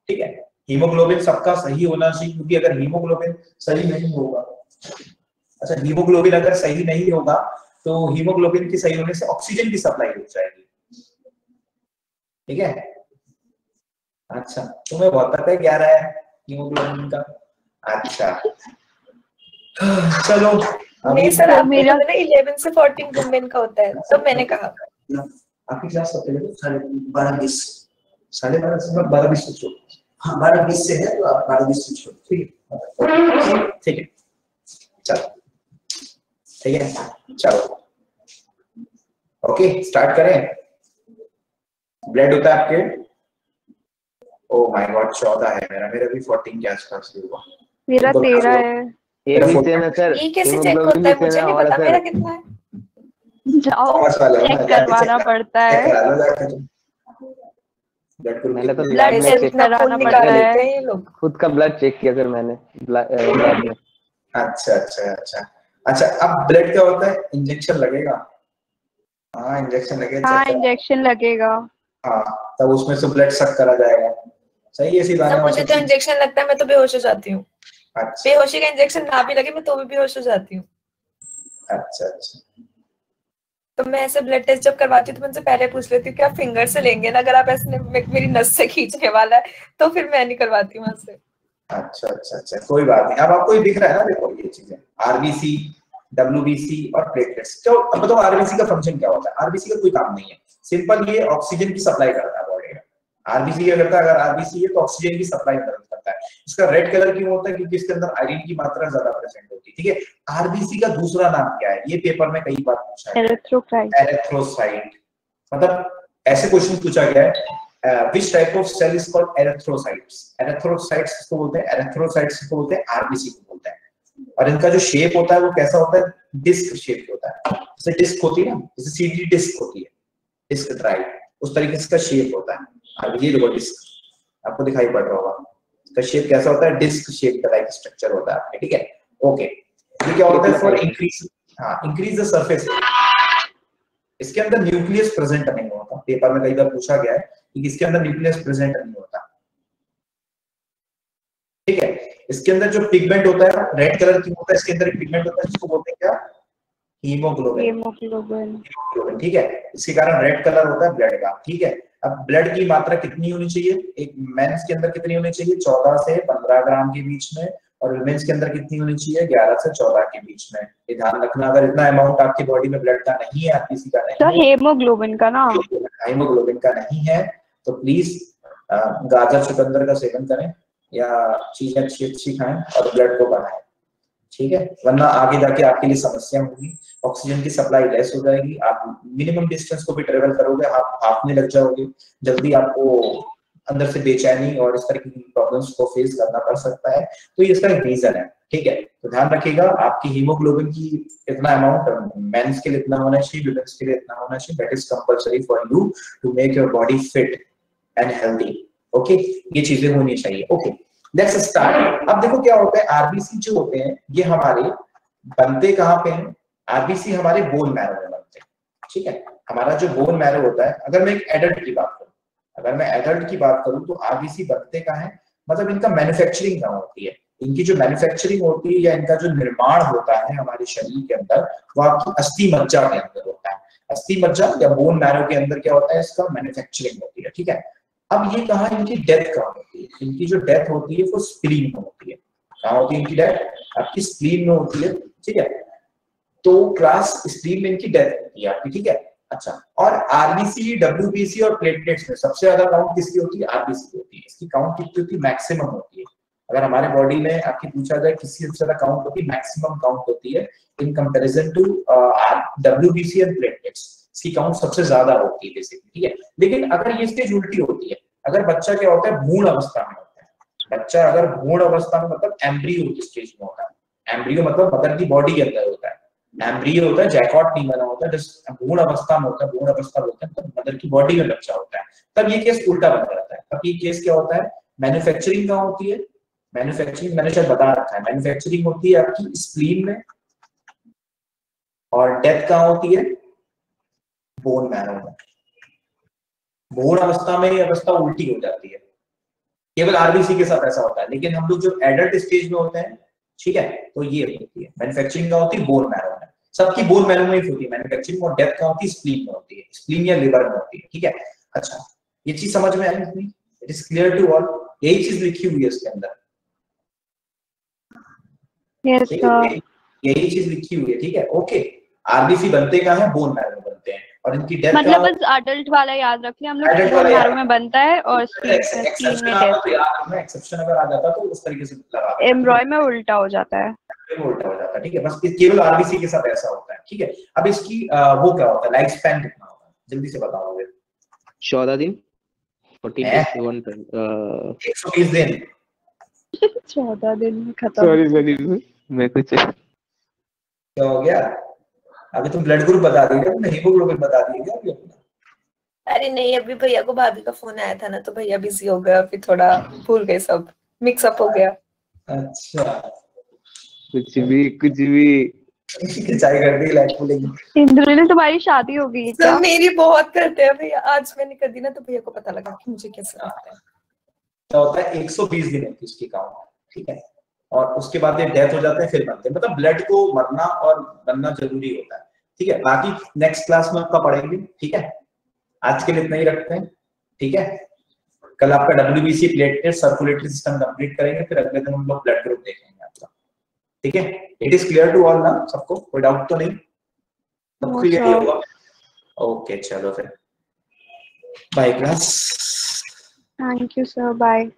ठीक है। हीमोग्लोबिन सबका सही होना चाहिए, क्योंकि अगर हीमोग्लोबिन सही नहीं होगा, अच्छा हीमोग्लोबिन अगर सही नहीं होगा तो हीमोग्लोबिन के सही होने से ऑक्सीजन की सप्लाई हो जाएगी, ठीक है। अच्छा तुम्हें बहुत पता है क्या रहा है हीमोग्लोबिन का, अच्छा चलो। नहीं सर, आप मेरा 11 से 14 वुमेन का होता है, तो मैंने कहा आपकी क्लास कब तक है? 12:20 12:30 से 12:20 से छोड़, हाँ 12:20 से है, तो आप 12:20 से छोड़, ठीक है, ठीक है, चलो ठीक है, चलो ओके स्टार्ट करें। ब्लड होता है आपके, ओ माय गॉड 14 है मेरा भी 14 के आसपास ही हुआ, मेरा 13 है। ये भी सेम है सर, ये कैसे चेक होता है? मुझे नहीं पता मेरा कितना है। जाओ चेक करवाना पड़ता है, मैंने तो ब्लड में टेस्ट चेक कराना पड़ता है ये लोग। खुद का ब्लड चेक किया सर मैंने ब्लड में। अच्छा अच्छा अच्छा अच्छा, अब ब्लड क्या होता है? इंजेक्शन लगेगा, हाँ इंजेक्शन लगेगा, हाँ इंजेक्शन लगेगा, हाँ तब उसमें से ब्लड सक करा जाएगा, सही है सीधा। तो मुझे तो इंजेक्शन लगता है, मैं तो बेहोश हो जाती हूँ। अच्छा बेहोशी का इंजेक्शन ना भी लगे मैं तो भी बेहोश हो जाती हूँ। अच्छा अच्छा, तो मैं ऐसे ब्लड टेस्ट जब करवाती हूँ तो मैं उनसे पहले पूछ लेती हूँ कि आप फिंगर से लेंगे ना, अगर आप ऐसे मेरी नस से खींचने वाला है तो फिर मैं नहीं करवाती हूँ वहां से। अच्छा अच्छा अच्छा, कोई बात नहीं। अब आपको ये दिख रहा है ना, देखो ये चीजें आरबीसी, डब्ल्यूबीसी और प्लेटलेट्स। तो अब बताओ आरबीसी का फंक्शन क्या होता है? आरबीसी का कोई काम नहीं है, सिंपल ये ऑक्सीजन की सप्लाई करता है बॉडी में। आरबीसी क्या करता है? अगर आरबीसी है तो ऑक्सीजन की सप्लाई करता है। इसका रेड कलर क्यों होता है? क्योंकि इसके अंदर आयरन की मात्रा ज्यादा प्रेजेंट होती है, ठीक है। आरबीसी का दूसरा नाम क्या है? ये पेपर में कई बार पूछा है, एरिथ्रोसाइट। मतलब ऐसे क्वेश्चन पूछा गया है, which type of cell is called erythrocytes? erythrocytes को बोलते हैं, erythrocytes को बोलते हैं, आरबीसी को बोलते हैं। और इनका जो शेप होता है वो कैसा होता है? डिस्क शेप होता है, जैसे डिस्क होती है ना, जैसे सीडी डिस्क होती है, डिस्क ड्राइव, उस तरीके से इसका शेप होता है। अब ये देखो डिस्क आपको दिखाई पड़ रहा होगा, इसका शेप कैसा होता है? डिस्क शेप का लाइक स्ट्रक्चर होता है आपके, ठीक है। ओके, ये क्या होता है? फॉर इंक्रीज, हाँ इंक्रीज द सरफेस। इसके अंदर न्यूक्लियस प्रेजेंट नहीं होता, पेपर में कई बार पूछा गया है कि इसके अंदर न्यूक्लियस प्रेजेंट नहीं होता, ठीक है। इसके अंदर जो पिगमेंट होता है रेड कलर की होता है, इसके अंदर एक पिगमेंट होता है जिसको बोलते हैं क्या? हीमोग्लोबिन, ठीक है। इसके कारण रेड कलर होता है ब्लड का, ठीक है। अब ब्लड की मात्रा कितनी होनी चाहिए? एक मेंस के अंदर कितनी होनी चाहिए? 14 से 15 ग्राम के बीच में, और वुमेन्स के अंदर कितनी होनी चाहिए? 11 से 14 के बीच में। ये ध्यान रखना, अगर इतना अमाउंट आपकी बॉडी में ब्लड का नहीं है, किसी का नहीं तो हीमोग्लोबिन का ना, हीमोग्लोबिन का नहीं है, तो प्लीज गाजर चुकंदर का सेवन करें या चीजें अच्छी अच्छी खाएं और ब्लड को बढ़ाएं, ठीक है। वरना आगे जाके आपके लिए समस्या होगी, ऑक्सीजन की सप्लाई लेस हो जाएगी, आप मिनिमम डिस्टेंस को भी ट्रेवल करोगे, आप हाफने लग जाओगे, जल्दी आपको अंदर से बेचैनी और इस तरह की प्रॉब्लम्स को फेस करना पड़ सकता है। तो ये इसका एक रीजन है, ठीक है। तो ध्यान रखिएगा, आपकी हीमोग्लोबिन की इतना अमाउंट मेंस के लिए इतना होना चाहिए, वुमेन्स के लिए इतना होना चाहिए। That is compulsory for you to make your body fit and healthy, okay. ये चीजें होनी चाहिए, ओके। Let's start. अब देखो क्या होता है, आरबीसी जो होते हैं ये हमारे बनते कहाँ पे हैं? आरबीसी हमारे बोन मैरो में बनते हैं, ठीक है। हमारा जो बोन मैरो होता है, अगर मैं एक एडल्ट की बात करूं, तो आरबीसी बनते कहाँ है? मतलब इनका मैन्युफैक्चरिंग कहाँ होती है? इनकी जो मैन्युफैक्चरिंग होती है या इनका जो निर्माण होता है हमारे शरीर के अंदर, वो आपकी अस्थि मज्जा के अंदर होता है। अस्थि मज्जा या बोन मैरो के अंदर क्या होता है? इसका मैन्युफैक्चरिंग होती है, ठीक है। अब ये कहा इनकी डेथ कहाँ होती है? इनकी जो डेथ होती है वो स्प्लीन में होती है। कहाँ होती है इनकी डेथ? आपकी स्प्लीन में होती है, ठीक है। तो क्लास स्प्लीन में इनकी डेथ होती है आपकी, ठीक है। अच्छा, और आरबीसी, डब्ल्यूबीसी और प्लेटलेट्स में सबसे ज्यादा काउंट किसकी होती है? आरबीसी की होती है। इसकी काउंट कितनी होती है? मैक्सिमम होती है। अगर हमारे बॉडी में आपकी पूछा जाए किसकी सबसे ज्यादा काउंट होती है, मैक्सिमम काउंट होती है in comparison to WBC and platelets. इसकी काउंट सबसे ज्यादा होती है बेसिकली, ठीक है। लेकिन अगर ये स्टेज उल्टी होती है, अगर बच्चा क्या होता है? भ्रूण अवस्था में होता है। बच्चा अगर भ्रूण अवस्था में, मतलब एम्ब्रियो स्टेज में होता है। एम्ब्रियो मतलब मदर की बॉडी के अंदर होता है। एम्ब्रियो होता है, जैकॉट नहीं बना होता है, जस्ट भ्रूण अवस्था में होता है। भ्रूण अवस्था बोलते हैं मतलब मदर की बॉडी में बच्चा होता है। तब ये केस उल्टा बन जाता है। तब ये केस क्या होता है, मैन्युफैक्चरिंग कहाँ होती है, मैन्युफैक्चरिंग मैंने शायद बता रखा है, मैन्युफैक्चरिंग होती है आपकी स्प्लीन में, और डेथ कहाँ होती है, बोन मैरो में। बोन अवस्था में ये अवस्था उल्टी हो जाती है, केवल आरबीसी के साथ ऐसा होता है। लेकिन हम लोग जो एडल्ट स्टेज में होते हैं, ठीक है, तो ये होती है मैन्युफैक्चरिंग कहाँ होती है, बोन मैरो में। सबकी बोन मैरो में ही होती है मैन्युफैक्चरिंग, और डेथ कहाँ होती है, स्प्लीन में होती है, स्प्लीन या लिवर में होती है, ठीक है। अच्छा, ये चीज समझ में आई इतनी, it is clear to all, यही चीज लिखी हुई है इसके अंदर। यस सर, यही चीज लिखी हुई है, ठीक है, ओके। आरबीसी बनते कहाँ है, बोन मैरो में बनते हैं, और इनकी डेथ मतलब बस अडल्ट वाला याद रखिए हम लोग, बोन मैरो में बनता है और स्प्लीन में डेथ। एक्सेप्शन अगर आ जाता तो उस तरीके से लगा, एम्ब्रॉय में उल्टा हो जाता है, उल्टा हो जाता है, ठीक है। बस केवल आरबीसी के साथ ऐसा होता है, ठीक है। अब इसकी वो क्या होता है, लाइफ स्पैन कितना होता है, जल्दी से बताओगे। 14 दिन 14 days 120 दिन 14 दिन में खत्म। सॉरी मैं कुछ क्या हो गया, अभी तुम ब्लड ग्रुप बता दिए, तुमने हीमोग्लोबिन बता दिए क्या अभी अपना? अरे नहीं, अभी भैया को भाभी का फोन आया था ना, तो भैया बिजी हो गया, फिर थोड़ा भूल गए, सब मिक्स अप हो गया। अच्छा, कुछ भी चाय कर दी, लाइट बोलेंगे। इंद्रनील तुम्हारी शादी हो गई है क्या? सब मेरी बहुत करते हैं भैया, आज मैंने कर दी ना, तो भैया को पता लगा कि मुझे कैसे लगता है। क्या होता है, 120 दिन है इसकी काउंट, ठीक है, और उसके बाद ये डेथ हो जाते हैं, फिर बनते हैं। मतलब ब्लड को मरना और बनना जरूरी होता है, ठीक है। बाकी नेक्स्ट क्लास में आपका पढ़ेंगे, ठीक है। आज के लिए इतना ही रखते हैं, ठीक है। कल आपका WBC platelet circulatory system complete करेंगे, फिर अगले दिन हम लोग ब्लड ग्रुप देखेंगे आपका, ठीक है। It is clear to all ना, सबको कोई डाउट तो नहीं, सबको क्लियर ही होगा। ओके चलो फिर, bye class. Thank you sir, bye.